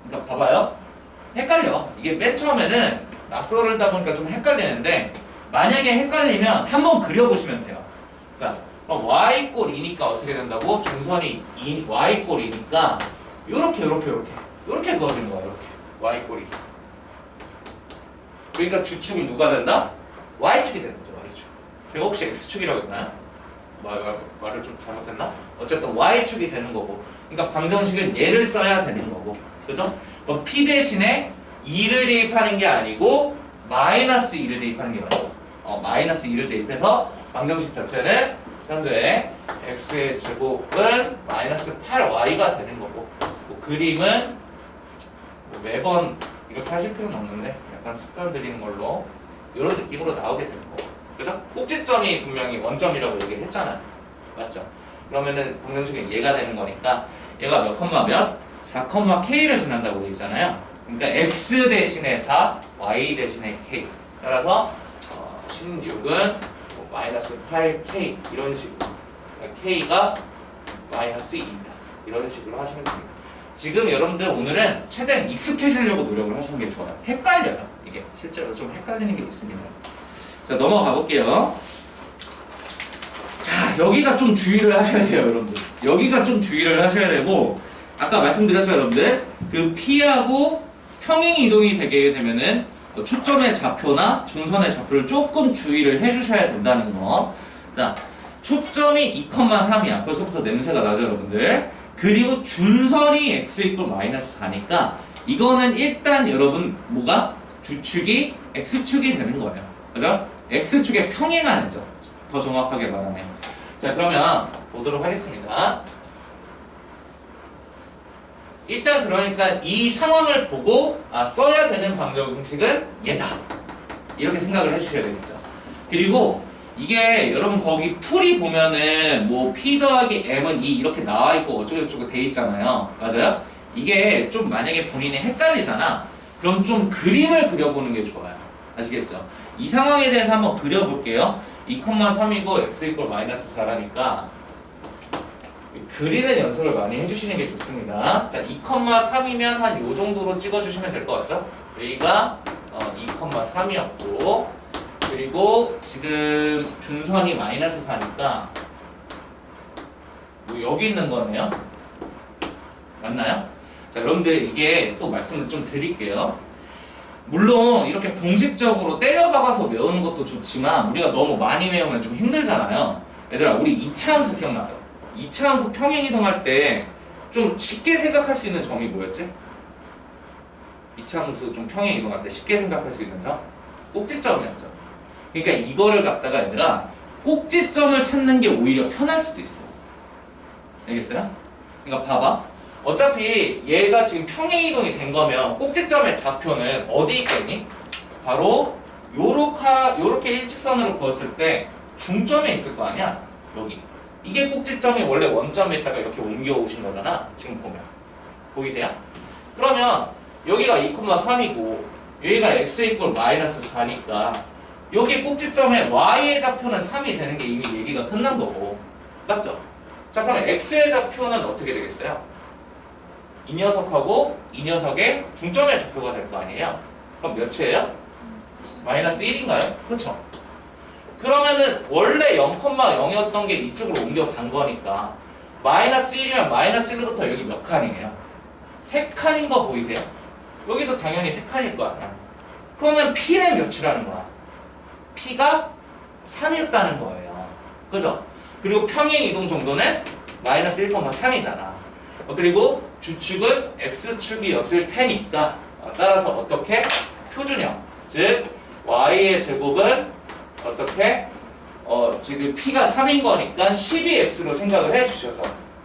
그러니까 봐봐요. 헷갈려. 이게 맨 처음에는 낯설다 보니까 좀 헷갈리는데 만약에 헷갈리면 한번 그려보시면 돼요. 자, 그럼 y 꼴이니까 어떻게 된다고? 준선이 y 꼴이니까 요렇게 그어지는 거야. 이렇게 y 꼴이. 그러니까 주축이 누가 된다? y축이 되는 거죠. y축. 제가 혹시 x축이라고 했나요? 말을 좀 잘못했나? 어쨌든 y축이 되는 거고 그러니까 방정식은 얘를 써야 되는 거고 그죠? 그럼 p 대신에 2를 대입하는 게 아니고 마이너스 2를 대입하는 게 맞죠? 마이너스 2를 대입해서 방정식 자체는 현재 x의 제곱은 마이너스 8y가 되는 거고 뭐 그림은 뭐 매번 이렇게 하실 필요는 없는데 약간 습관 들이는 걸로 이런 느낌으로 나오게 되는 거고 그죠? 꼭지점이 분명히 원점이라고 얘기를 했잖아요. 맞죠? 그러면은 방정식은 얘가 되는 거니까 얘가 몇 컴마 몇? 4,k를 지난다고 되어 있잖아요. 그러니까 x 대신에 4, y 대신에 k. 따라서 16은 마이너스 8k 이런 식으로 그러니까 k가 마이너스 2이다. 이런 식으로 하시면 됩니다. 지금 여러분들 오늘은 최대한 익숙해지려고 노력을 하시는 게 좋아요. 헷갈려요. 이게 실제로 좀 헷갈리는 게 있습니다. 자, 넘어가 볼게요. 자, 여기가 좀 주의를 하셔야 돼요, 여러분들. 여기가 좀 주의를 하셔야 되고 아까 말씀드렸죠, 여러분들. 그 P하고 평행 이동이 되게 되면은 초점의 좌표나 중선의 좌표를 조금 주의를 해주셔야 된다는 거. 자, 초점이 2,3이야. 벌써부터 냄새가 나죠, 여러분들. 그리고 준선이 x 이퀄 마이너스 4니까 이거는 일단 여러분 뭐가? 주축이 x축이 되는 거예요. 그죠? x축에 평행하는 점. 더 정확하게 말하면. 자, 그러면 보도록 하겠습니다. 일단 그러니까 이 상황을 보고 써야 되는 방정식은 얘다. 이렇게 생각을 해주셔야 되겠죠. 그리고 이게 여러분 거기 풀이 보면은 뭐 p 더하기 m은 2 이렇게 나와 있고 어쩌고저쩌고 돼 있잖아요. 맞아요? 이게 좀 만약에 본인이 헷갈리잖아. 그럼 좀 그림을 그려보는 게 좋아요. 아시겠죠? 이 상황에 대해서 한번 그려볼게요. 2,3이고 x 이퀄 마이너스 4라니까 그리는 연습을 많이 해주시는 게 좋습니다. 자, 2,3이면 한 요 정도로 찍어주시면 될 것 같죠? 여기가 2,3이었고 그리고 지금 준선이 마이너스 4니까 뭐 여기 있는 거네요. 맞나요? 자, 여러분들 이게 또 말씀을 좀 드릴게요. 물론 이렇게 공식적으로 때려박아서 외우는 것도 좋지만 우리가 너무 많이 외우면 좀 힘들잖아요. 얘들아, 우리 2차 함수 기억나죠? 2차 함수 평행 이동할 때 좀 쉽게 생각할 수 있는 점이 뭐였지? 2차 함수 좀 평행 이동할 때 쉽게 생각할 수 있는 점? 꼭지점이었죠. 그러니까 이거를 갖다가 얘들아 꼭지점을 찾는 게 오히려 편할 수도 있어. 알겠어요? 그러니까 봐봐. 어차피 얘가 지금 평행 이동이 된 거면 꼭지점의 좌표는 어디 있겠니? 바로 요렇게 일직선으로 그었을 때 중점에 있을 거 아니야? 여기. 이게 꼭지점이 원래 원점에 있다가 이렇게 옮겨 오신 거잖아. 지금 보면. 보이세요? 그러면 여기가 2,3이고 여기가 x 이퀄 마이너스 4니까 여기 꼭지점에 y의 좌표는 3이 되는 게 이미 얘기가 끝난 거고. 맞죠? 자, 그러면 x의 좌표는 어떻게 되겠어요? 이 녀석하고 이 녀석의 중점의 좌표가 될 거 아니에요? 그럼 몇이에요? 마이너스 1인가요? 그렇죠? 그러면은 원래 0,0이었던 게 이쪽으로 옮겨간 거니까 마이너스 1이면 마이너스 1부터 여기 몇 칸이에요? 3칸인 거 보이세요? 여기도 당연히 3칸일 거 아니야. 그러면 P는 몇이라는 거야? P가 3이었다는 거예요. 그죠? 그리고 평행 이동 정도는 마이너스 1,3이잖아. 그리고 주축은 X축이었을 테니까 따라서 어떻게? 표준형. 즉 Y의 제곱은 어떻게? 지금 P가 3인 거니까 12X로 생각을 해주셔서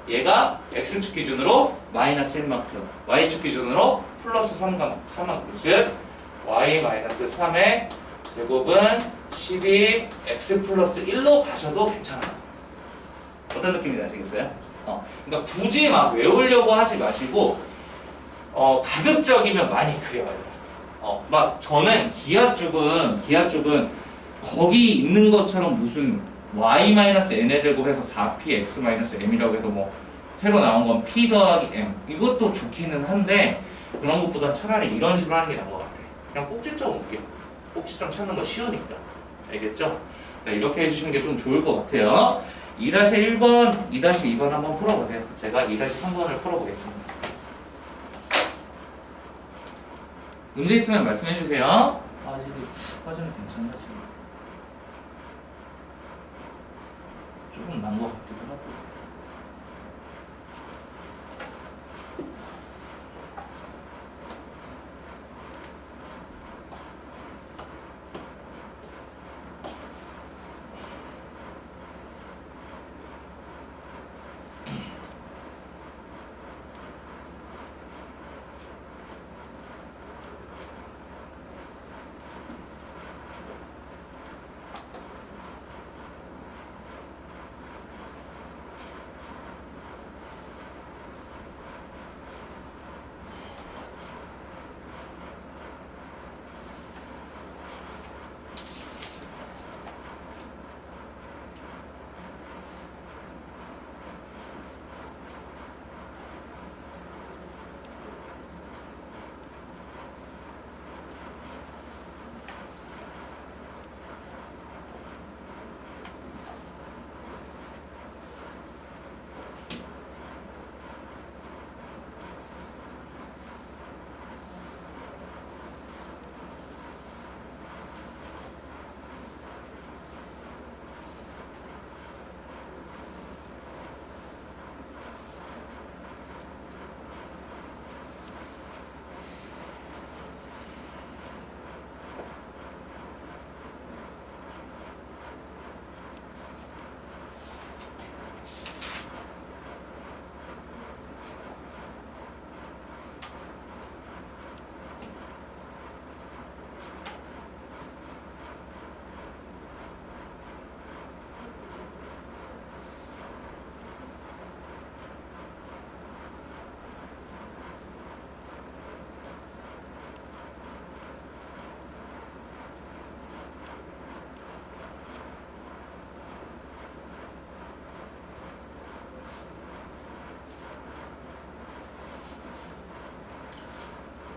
얘가 X축 기준으로 마이너스 1만큼 Y축 기준으로 플러스 3만큼 즉 Y-3의 제곱은 12X 플러스 1로 가셔도 괜찮아요. 어떤 느낌인지 아시겠어요? 그러니까 굳이 막 외우려고 하지 마시고 가급적이면 많이 그려야 돼요. 막 저는 기하 쪽은 거기 있는 것처럼 무슨 y-n의 제곱해서 4px-m이라고 해서 뭐 새로 나온 건 p 더하기 m 이것도 좋기는 한데 그런 것보단 차라리 이런 식으로 하는 게 나은 것 같아. 그냥 꼭지점 옮겨. 꼭지점 찾는 거 쉬우니까. 알겠죠? 자, 이렇게 해주시는 게 좀 좋을 것 같아요. 2-1번, 2-2번 한번 풀어보세요. 제가 2-3번을 풀어보겠습니다. 문제 있으면 말씀해주세요. 화질은 괜찮나 지금? 조금 난 것 같기도 하고.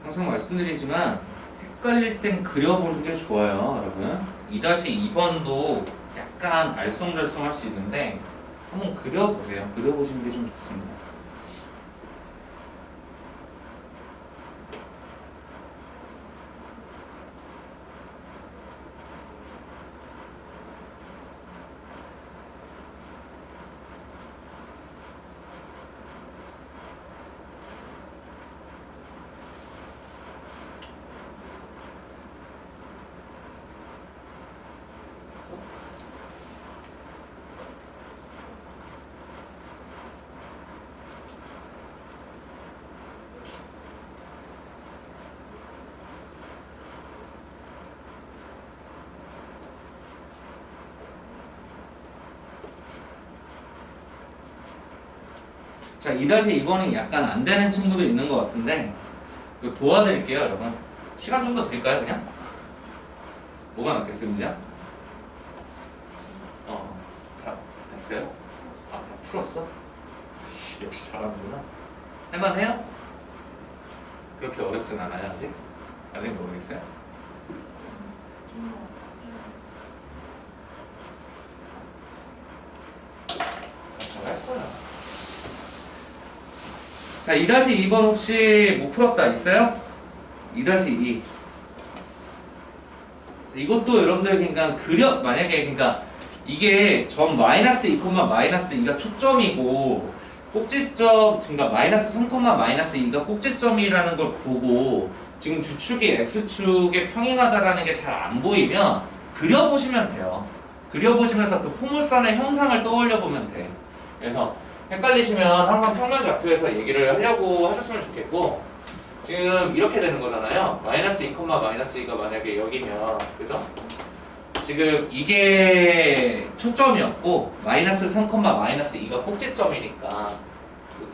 항상 말씀드리지만 헷갈릴 땐 그려보는 게 좋아요, 여러분. 2-2번도 약간 알쏭달쏭할 수 있는데 한번 그려보세요. 그려보시는 게 좀 좋습니다. 자, 2-2번이 약간 안 되는 친구도 있는 것 같은데 그 도와드릴게요, 여러분. 시간 좀 더 드릴까요, 그냥? 뭐가 낫겠습니다? 다 됐어요? 다 풀었어? 역시 잘하는구나. 할만해요? 그렇게 어렵진 않아요, 아직? 아직 모르겠어요? 잘할 거야. 자, 2-2번 혹시 못 풀었다 있어요? 2-2. 이것도 여러분들 그러니까 만약에 그러니까 이게 점 마이너스 2, 마이너스 2가 초점이고 꼭지점 그러니까 마이너스 3, 마이너스 2가 꼭지점이라는 걸 보고 지금 주축이 x축에 평행하다라는 게 잘 안 보이면 그려보시면 돼요. 그려보시면서 그 포물선의 형상을 떠올려 보면 돼. 그래서 헷갈리시면 항상 평면좌표에서 얘기를 하려고 하셨으면 좋겠고, 지금 이렇게 되는 거잖아요. 마이너스 2, 마이너스 2가 만약에 여기면, 그죠? 지금 이게 초점이었고 마이너스 3, 마이너스 2가 꼭지점이니까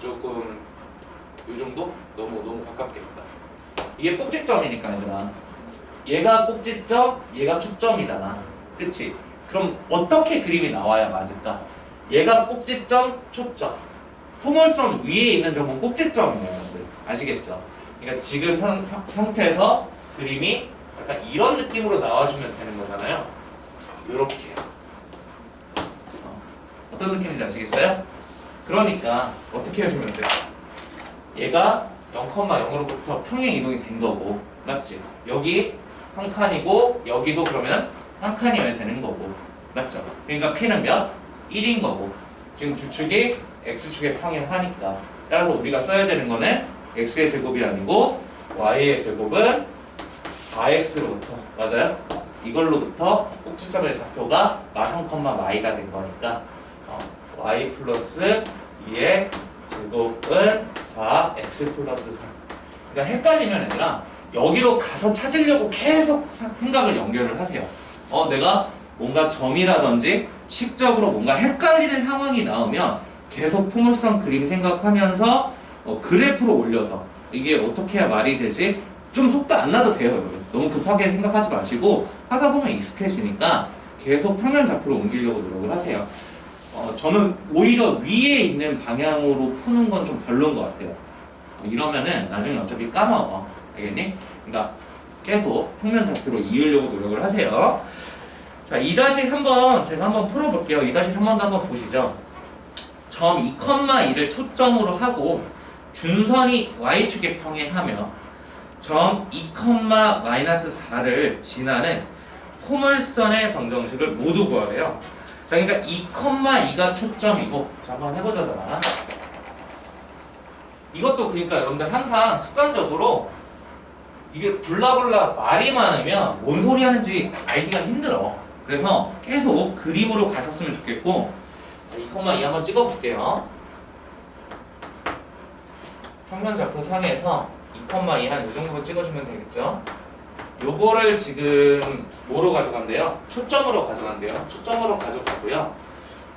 조금 이 정도? 너무 가깝겠다. 이게 꼭지점이니까 얘들아. 얘가 꼭지점, 얘가 초점이잖아. 그치? 그럼 어떻게 그림이 나와야 맞을까? 얘가 꼭지점, 초점. 포물선 위에 있는 점은 꼭지점이에요, 여러분들. 아시겠죠? 그러니까 지금 형태에서 그림이 약간 이런 느낌으로 나와주면 되는 거잖아요. 요렇게. 어떤 느낌인지 아시겠어요? 그러니까 어떻게 해주면 돼요? 얘가 0,0으로부터 평행 이동이 된 거고, 맞지? 여기 한 칸이고 여기도 그러면 한 칸이어야 되는 거고, 맞죠? 그러니까 P는 몇? 1인 거고, 지금 주축이 X축에 평행하니까 따라서 우리가 써야 되는 거는 X의 제곱이 아니고 Y의 제곱은 4X로부터, 맞아요? 이걸로부터 꼭지점의 좌표가 마3, 마이가 된 거니까 Y 플러스 2의 제곱은 4X 플러스 3. 그러니까 헷갈리면 얘들아 여기로 가서 찾으려고 계속 생각을 연결을 하세요. 내가 뭔가 점이라든지 식적으로 뭔가 헷갈리는 상황이 나오면 계속 포물선 그림 생각하면서 그래프로 올려서 이게 어떻게 해야 말이 되지? 좀 속도 안 나도 돼요, 여러분. 너무 급하게 생각하지 마시고 하다 보면 익숙해지니까 계속 평면 좌표로 옮기려고 노력을 하세요. 저는 오히려 위에 있는 방향으로 푸는 건 좀 별로인 것 같아요. 이러면은 나중에 어차피 까먹어. 알겠니? 그러니까 계속 평면 좌표로 이으려고 노력을 하세요. 자, 2-3번 제가 한번 풀어볼게요. 2-3번도 한번 보시죠. 점 2,2를 초점으로 하고 준선이 y축에 평행하며 점 2,-4를 지나는 포물선의 방정식을 모두 구하래요. 자, 그러니까 2,2가 초점이고, 자, 한번 해보자, 자. 이것도 그러니까 여러분들 항상 습관적으로 이게 블라블라 말이 많으면 뭔 소리 하는지 알기가 힘들어. 그래서 계속 그림으로 가셨으면 좋겠고, 2,2 한번 찍어볼게요. 평면 작품 상에서 2,2 한 이 정도로 찍어주면 되겠죠? 요거를 지금 뭐로 가져간대요? 초점으로 가져간대요. 초점으로 가져가고요.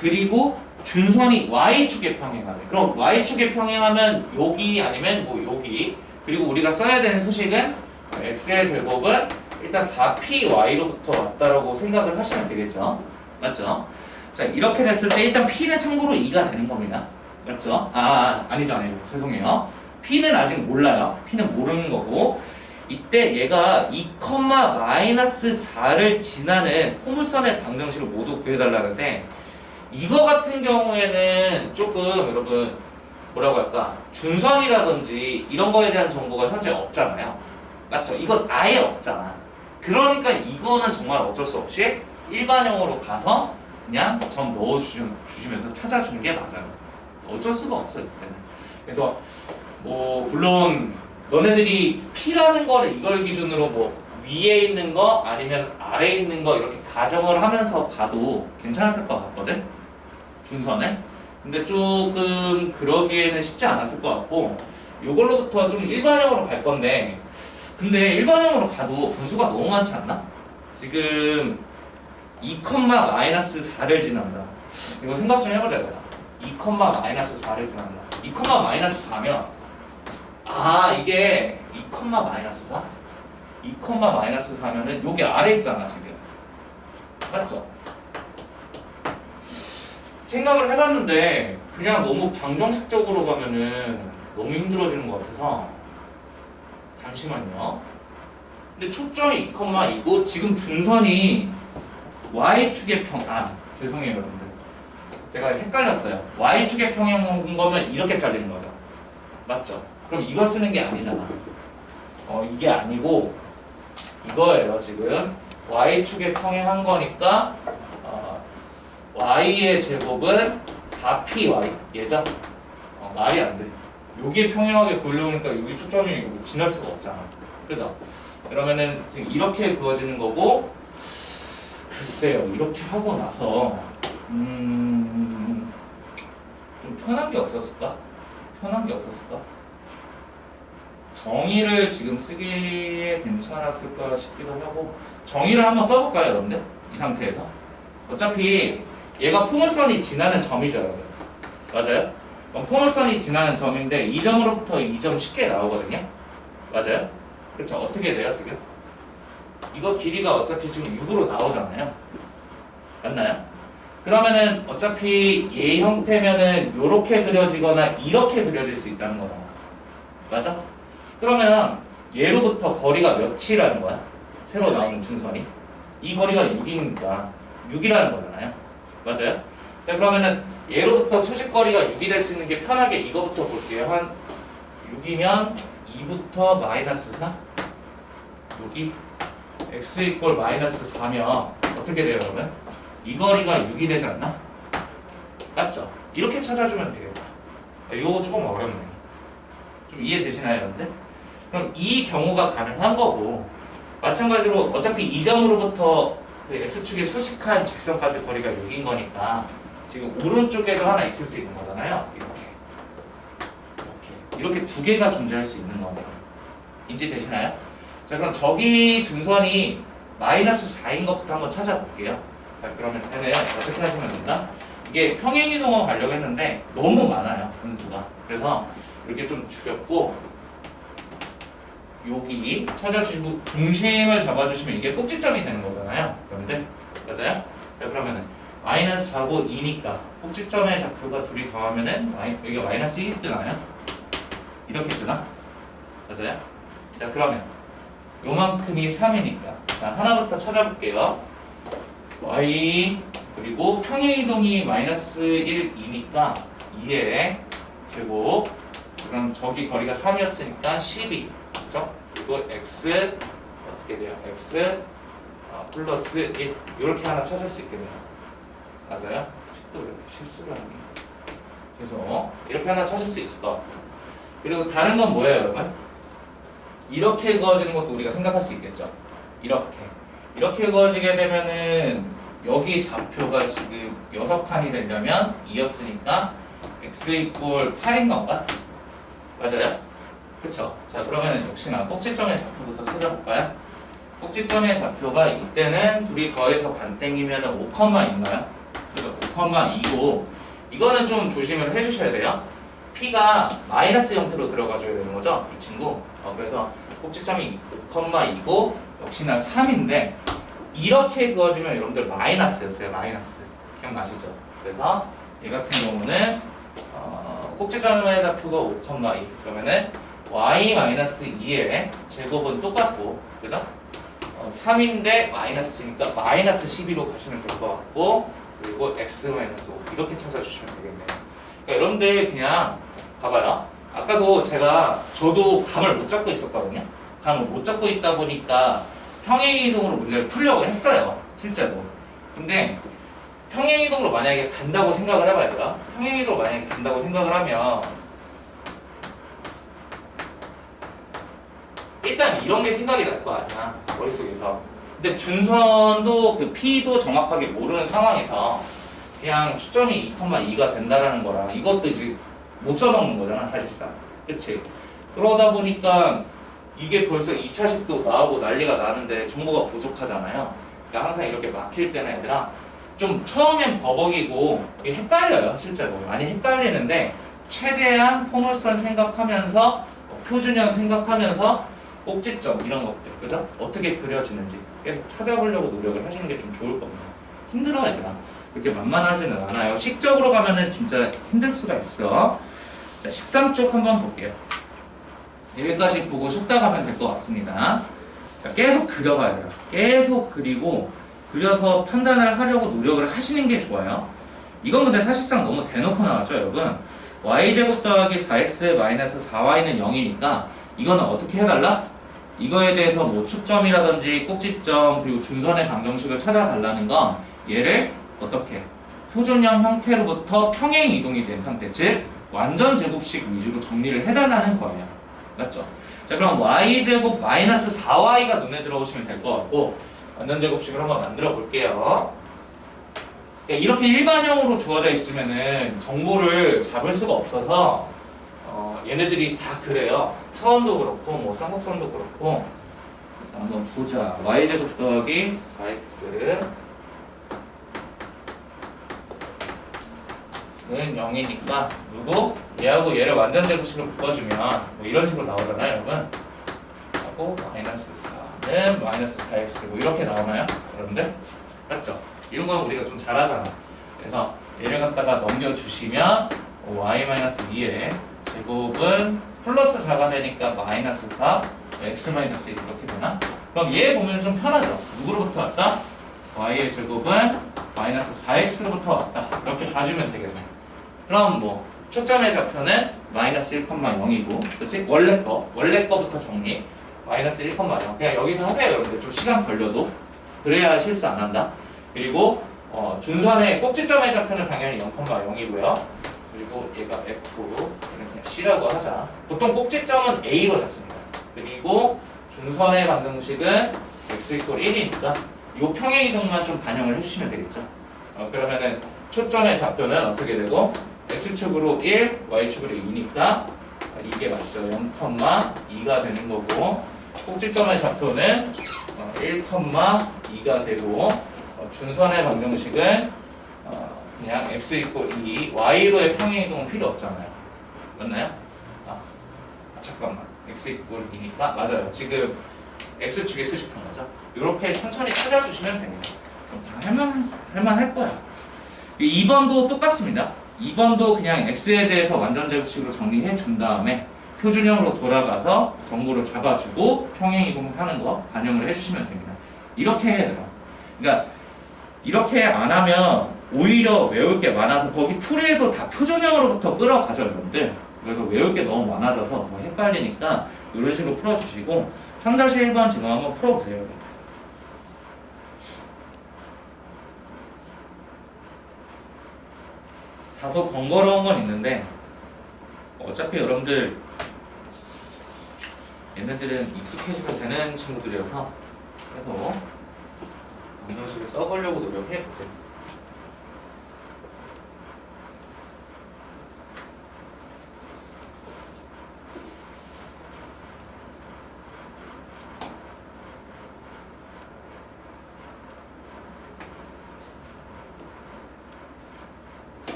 그리고 준선이 Y축에 평행하네. 그럼 Y축에 평행하면 여기 아니면 뭐 여기. 그리고 우리가 써야 되는 수식은 X의 제곱은 일단 4PY로부터 왔다라고 생각을 하시면 되겠죠? 맞죠? 자, 이렇게 됐을 때 일단 P는 참고로 2가 되는 겁니다. 맞죠? 아니죠. 죄송해요. P는 아직 몰라요. P는 모르는 거고, 이때 얘가 2,-4를 지나는 포물선의 방정식을 모두 구해달라는데, 이거 같은 경우에는 조금 여러분 뭐라고 할까, 준선이라든지 이런 거에 대한 정보가 현재 없잖아요. 맞죠? 이건 아예 없잖아. 그러니까 이거는 정말 어쩔 수 없이 일반형으로 가서 그냥 점 넣어주시면서 찾아주는 게 맞아요. 어쩔 수가 없어요, 이때는. 그래서 뭐 물론 너네들이 P라는 거를 이걸 기준으로 뭐 위에 있는 거 아니면 아래에 있는 거 이렇게 가정을 하면서 가도 괜찮았을 것 같거든? 준선에. 근데 조금 그러기에는 쉽지 않았을 것 같고, 요걸로부터 좀 일반형으로 갈 건데, 근데 일반형으로 가도 분수가 너무 많지 않나? 지금 2,-4를 지난다. 이거 생각 좀 해보자. 2,-4를 지난다. 2,-4면 이게 2,-4? 2,-4면은 여기 아래 있잖아 지금. 맞죠? 생각을 해봤는데 그냥 너무 방정식적으로 가면은 너무 힘들어지는 것 같아서 잠시만요. 근데 초점이 2,2고 지금 준선이 Y축의 죄송해요 여러분들. 제가 헷갈렸어요. Y축의 평행 온 거면 이렇게 잘리는 거죠. 맞죠? 그럼 이거 쓰는 게 아니잖아. 이게 아니고 이거예요. 지금 y축에 평행한 거니까 y의 제곱은 4py 얘죠? 말이 안 돼. 여기에 평행하게 그려오니까 여기 초점이 지날 수가 없잖아. 그죠? 그러면은 지금 이렇게 그어지는 거고, 글쎄요, 이렇게 하고 나서 좀 편한 게 없었을까? 편한 게 없었을까? 정의를 지금 쓰기에 괜찮았을까 싶기도 하고, 정의를 한번 써볼까요, 여러분들? 이 상태에서. 어차피 얘가 포물선이 지나는 점이죠, 여러분. 맞아요? 그럼 포물선이 지나는 점인데 이 점으로부터 이 점 쉽게 나오거든요. 맞아요? 그쵸? 어떻게 돼요, 지금? 이거 길이가 어차피 지금 6으로 나오잖아요. 맞나요? 그러면은 어차피 얘 형태면은 요렇게 그려지거나 이렇게 그려질 수 있다는 거잖아. 맞아? 그러면 얘로부터 거리가 몇이라는 거야? 새로 나오는 중선이. 이 거리가 6이니까 6이라는 거잖아요. 맞아요? 자, 그러면은 얘로부터 수직거리가 6이 될 수 있는 게 편하게 이거부터 볼게요. 한 6이면 2부터 마이너스 4? 6이? x 이꼴 마이너스 4면 어떻게 돼요, 그러면? 이 거리가 6이 되지 않나? 맞죠? 이렇게 찾아주면 되겠다. 이거 조금 어렵네. 좀 이해되시나요, 여러분들? 그럼 이 경우가 가능한 거고, 마찬가지로 어차피 이 점으로부터 그 x축의 수직한 직선까지 거리가 6인 거니까 지금 오른쪽에도 하나 있을 수 있는 거잖아요. 이렇게 두 개가 존재할 수 있는 거네요. 인지되시나요? 자, 그럼 저기 중선이 마이너스 4인 것부터 한번 찾아볼게요. 자, 그러면 쟤는 어떻게 하시면 된다? 이게 평행이동을 가려고 했는데 너무 많아요, 분수가. 그래서 이렇게 좀 줄였고, 여기 찾아주시고 중심을 잡아주시면 이게 꼭지점이 되는 거잖아요. 그런데 맞아요? 자, 그러면은 마이너스 4고 2니까 꼭지점의 좌표가 둘이 더하면은 여기가 마이너스 1이 뜨나요? 이렇게 뜨나? 맞아요? 자, 그러면 요만큼이 3이니까 자, 하나부터 찾아볼게요. y 그리고 평행이동이 마이너스 1, 2니까 2의 제곱, 그럼 저기 거리가 3이었으니까 12, 그렇죠? 그리고 x 어떻게 돼요? x 플러스 1 이렇게 하나 찾을 수 있겠네요. 맞아요? 또 이렇게 실수를 하네. 그래서 이렇게 하나 찾을 수 있을 것 같아요. 그리고 다른 건 뭐예요, 여러분? 이렇게 그어지는 것도 우리가 생각할 수 있겠죠. 이렇게 그어지게 되면은 여기 좌표가 지금 6칸이 되려면 2였으니까 x 이꼴 8인 건가? 맞아요? 그쵸? 자, 그러면 역시나 꼭지점의 좌표부터 찾아볼까요? 꼭지점의 좌표가 이때는 둘이 더해서 반땡이면 5,인가요? 그래서 5,2고 이거는 좀 조심을 해주셔야 돼요. P가 마이너스 형태로 들어가줘야 되는 거죠, 이 친구. 그래서 꼭지점이 5,2고 역시나 3인데 이렇게 그어지면 여러분들 마이너스였어요, 마이너스. 기억나시죠? 그래서 이 같은 경우는 꼭지점의 좌표가 5,2 그러면은 y-2의 제곱은 똑같고, 그죠? 3인데 마이너스니까 마이너스 12로 가시면 될 것 같고, 그리고 x-5 이렇게 찾아주시면 되겠네요. 그러니까 여러분들 그냥 봐봐요. 아까도 저도 감을 못 잡고 있었거든요. 감을 못 잡고 있다 보니까 평행이동으로 문제를 풀려고 했어요, 실제로. 근데 평행이동으로 만약에 간다고 생각을 해봐야 돼요. 평행이동으로 만약에 간다고 생각을 하면 일단 이런 게 생각이 날 거 아니야, 머릿속에서. 근데 준선도 그 P도 정확하게 모르는 상황에서 그냥 초점이 2,2가 된다라는 거라 이것도 이제 못 써먹는 거잖아, 사실상. 그치? 그러다 보니까 이게 벌써 2차식도 나오고 난리가 나는데 정보가 부족하잖아요. 그러니까 항상 이렇게 막힐 때는 얘들아 좀 처음엔 버벅이고 이게 헷갈려요, 실제로. 많이 헷갈리는데 최대한 포물선 생각하면서 표준형 생각하면서 꼭지점 이런 것들, 그죠? 어떻게 그려지는지 계속 찾아보려고 노력을 하시는 게 좀 좋을 겁니다. 힘들어, 얘들아. 그렇게 만만하지는 않아요. 식적으로 가면은 진짜 힘들 수가 있어. 자, 13쪽 한번 볼게요. 여기까지 보고 속다 가면 될 것 같습니다. 자, 계속 그려봐야 돼요. 계속 그리고 그려서 판단을 하려고 노력을 하시는 게 좋아요. 이건 근데 사실상 너무 대놓고 나왔죠, 여러분. y제곱 더하기 4x 마이너스 4y는 0이니까 이거는 어떻게 해달라? 이거에 대해서 뭐 초점이라든지 꼭지점 그리고 준선의 방정식을 찾아달라는 건 얘를 어떻게 표준형 형태로부터 평행 이동이 된 상태, 즉 완전 제곱식 위주로 정리를 해달라는 거예요. 맞죠? 자, 그럼 y제곱 마이너스 4y가 눈에 들어오시면 될 것 같고 완전 제곱식을 한번 만들어 볼게요. 이렇게 일반형으로 주어져 있으면은 정보를 잡을 수가 없어서 얘네들이 다 그래요. 타원도 그렇고 뭐 쌍곡선도 그렇고. 한번 보자. y제곱 더하기 4x 는 0이니까 누구? 얘하고 얘를 완전 제곱식으로 묶어주면 뭐 이런 식으로 나오잖아요, 여러분. 하고 마이너스 4는 마이너스 4x 뭐 이렇게 나오나요? 여러분들? 맞죠? 이런 건 우리가 좀 잘하잖아. 그래서 얘를 갖다가 넘겨주시면 y-2의 제곱은 플러스 4가 되니까 마이너스 4, x-1 이렇게 되나? 그럼 얘 보면 좀 편하죠? 누구로부터 왔다? y의 제곱은 마이너스 4x로부터 왔다. 이렇게 봐주면 되겠네. 그럼 뭐 초점의 좌표는 마이너스 1,0이고 그치? 원래 거부터 정리. 마이너스 1,0 그냥 여기서 하세요, 여러분들. 좀 시간 걸려도. 그래야 실수 안 한다. 그리고 준선의 꼭지점의 좌표는 당연히 0,0이고요. 그리고 얘가 F, 얘는 그냥 C라고 하자. 보통 꼭지점은 A로 잡습니다. 그리고 준선의 방정식은 X = 1이니까 이 평행 이동만 좀 반영을 해주시면 되겠죠. 그러면은 초점의 좌표는 어떻게 되고 X축으로 1, Y축으로 2니까 이게 맞죠. 0,2가 되는 거고 꼭지점의 좌표는 1,2가 되고 준선의 방정식은 그냥 x = 2, y로의 평행 이동은 필요 없잖아요. 맞나요? 잠깐만. x = 2니까 맞아요. 지금 x축에 수식한 거죠. 이렇게 천천히 찾아주시면 됩니다. 그럼 다 할만할 거야. 2번도 똑같습니다. 2번도 그냥 x에 대해서 완전 제곱식으로 정리해 준 다음에 표준형으로 돌아가서 정보를 잡아주고 평행 이동하는 거 반영을 해주시면 됩니다. 이렇게 해야 돼요. 그러니까 이렇게 안 하면 오히려 외울 게 많아서 거기 풀이에도 다 표준형으로부터 끌어가죠, 여러분들. 그래서 외울 게 너무 많아져서 더 헷갈리니까 이런 식으로 풀어주시고 3-1번 지금 한번 풀어보세요, 여러분. 다소 번거로운 건 있는데 어차피 여러분들 얘네들은 익숙해지면 되는 친구들이어서 그래서 방정식을 써보려고 노력해보세요.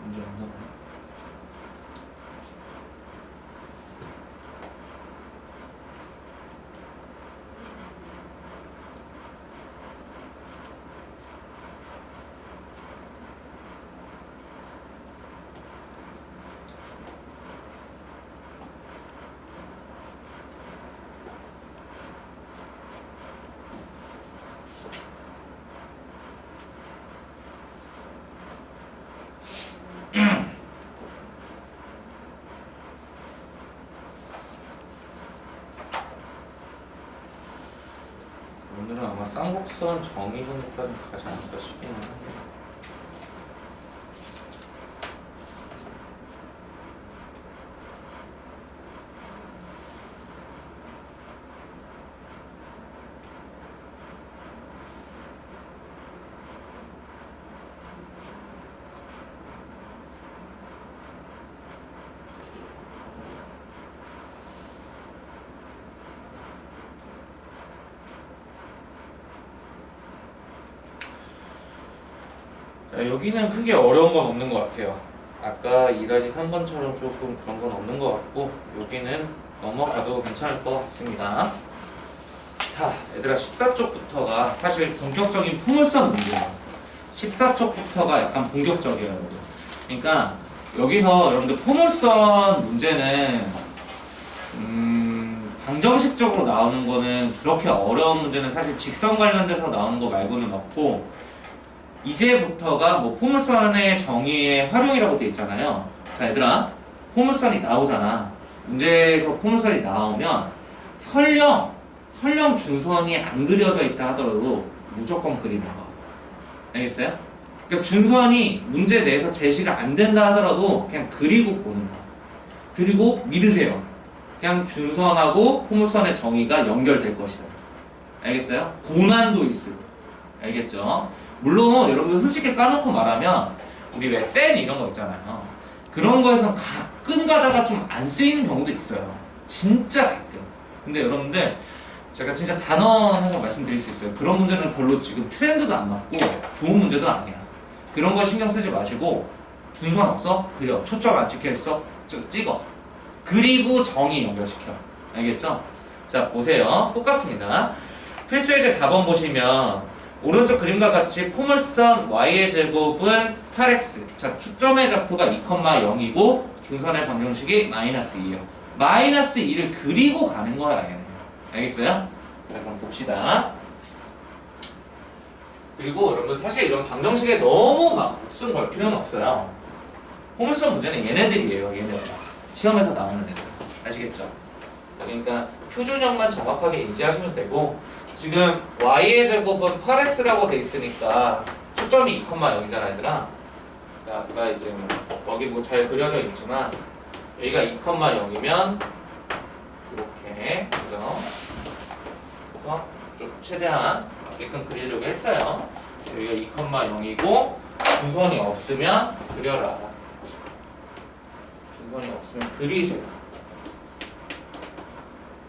문제 없나 보네. 오늘은 아마 쌍곡선 정의선까지 가지 않을까 싶기는 한데 자, 여기는 크게 어려운 건 없는 것 같아요. 아까 2-3번처럼 조금 그런 건 없는 것 같고 여기는 넘어가도 괜찮을 것 같습니다. 자, 얘들아 14쪽부터가 사실 본격적인 포물선 문제예요. 14쪽부터가 약간 본격적이에요, 여러분. 그러니까 여기서 여러분들 포물선 문제는 방정식적으로 나오는 거는 그렇게 어려운 문제는 사실 직선 관련돼서 나오는 거 말고는 없고, 이제부터가 뭐 포물선의 정의의 활용이라고 돼 있잖아요. 자, 얘들아, 포물선이 나오잖아. 문제에서 포물선이 나오면 설령 준선이 안 그려져 있다 하더라도 무조건 그리는 거. 알겠어요? 그러니까 준선이 문제 내에서 제시가 안 된다 하더라도 그냥 그리고 보는 거. 그리고 믿으세요. 그냥 준선하고 포물선의 정의가 연결될 것이다. 알겠어요? 고난도 있을. 알겠죠? 물론 여러분들 솔직히 까놓고 말하면 우리 왜 센 이런 거 있잖아요. 그런 거에서 가끔 가다가 좀 안 쓰이는 경우도 있어요. 진짜 가끔. 근데 여러분들 제가 진짜 단언해서 말씀드릴 수 있어요. 그런 문제는 별로 지금 트렌드도 안 맞고 좋은 문제도 아니야. 그런 거 신경 쓰지 마시고 준선 없어? 그려. 초점 안 찍혀 있어? 찍어. 그리고 정의 연결시켜. 알겠죠? 자, 보세요. 똑같습니다. 필수예제 4번 보시면 오른쪽 그림과 같이 포물선 y의 제곱은 8x. 자, 초점의 좌표가 2,0이고 중선의 방정식이 -2예요. -2를 그리고 가는 거야, 얘는. 알겠어요? 자, 그럼 봅시다. 그리고 여러분 사실 이런 방정식에 너무 막 목숨 걸 필요는 없어요. 포물선 문제는 얘네들이에요, 얘네들. 시험에서 나오는 애들. 아시겠죠? 그러니까 표준형만 정확하게 인지하시면 되고, 지금 y의 제곱은 8x라고 돼 있으니까 초점이 2,0이잖아, 얘들아. 그러니까 이제 여기 뭐 잘 그려져 있지만 여기가 2,0이면 이렇게, 그죠? 그래서 좀 최대한 맞게끔 그리려고 했어요. 여기가 2,0이고 중선이 없으면 그려라. 중선이 없으면 그리세요.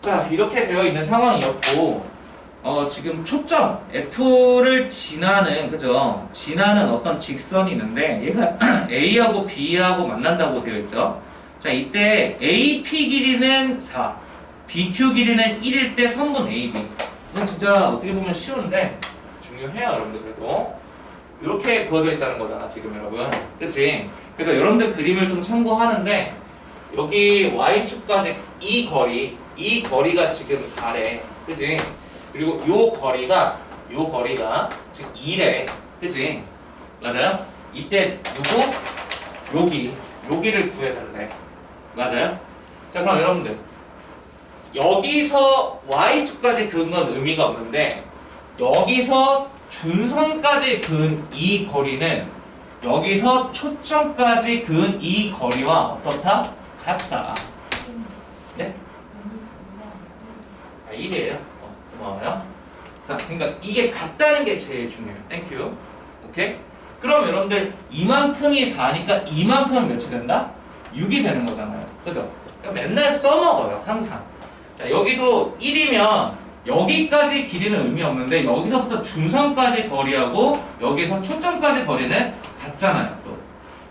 자, 이렇게 되어 있는 상황이었고, 지금 초점 F를 지나는, 그죠? 지나는 어떤 직선이 있는데 얘가 A하고 B하고 만난다고 되어 있죠. 자, 이때 AP 길이는 4, BQ 길이는 1일 때 선분 AB. 이건 진짜 어떻게 보면 쉬운데 중요해요, 여러분들. 그래도 이렇게 그어져 있다는 거잖아, 지금 여러분. 그치? 그래서 여러분들 그림을 좀 참고하는데 여기 Y축까지 이 거리가 지금 4래. 그치? 그리고 요 거리가 지금 2래. 그치? 맞아요? 이때 누구? 여기를 구해야 된대. 맞아요? 자, 그럼 여러분들 여기서 Y축까지 그은 건 의미가 없는데 여기서 준선까지 그은 이 거리는 여기서 초점까지 그은 이 거리와 어떻다? 같다. 네? 1이에요. 고마워요. 자, 그러니까 이게 같다는 게 제일 중요해요. 땡큐. 오케이? 그럼 여러분들 이만큼이 4니까 이만큼은 몇이 된다? 6이 되는 거잖아요. 그죠? 그러니까 맨날 써먹어요. 항상. 자, 여기도 1이면 여기까지 길이는 의미 없는데 여기서부터 중선까지 거리하고 여기서 초점까지 거리는 같잖아요. 또.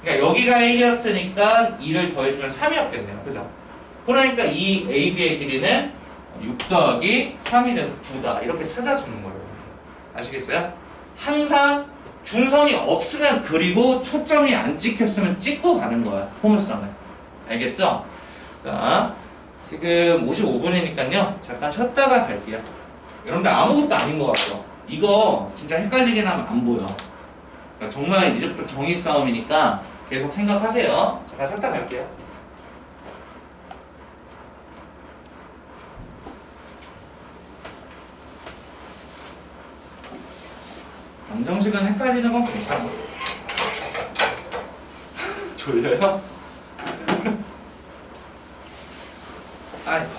그러니까 여기가 1이었으니까 2를 더해주면 3이었겠네요. 그죠? 그러니까 이 AB의 길이는 6 더하기 3이 돼서 9다. 이렇게 찾아주는 거예요. 아시겠어요? 항상 준선이 없으면 그리고 초점이 안 찍혔으면 찍고 가는 거야. 포물선을. 알겠죠? 자, 지금 55분이니까요. 잠깐 쉬었다가 갈게요. 여러분들 아무것도 아닌 것 같죠? 이거 진짜 헷갈리긴 하면 안 보여. 그러니까 정말 이제부터 정의 싸움이니까 계속 생각하세요. 잠깐 쉬었다 갈게요. 방정식은 헷갈리는 건 괜찮아. 졸려요? 아이고.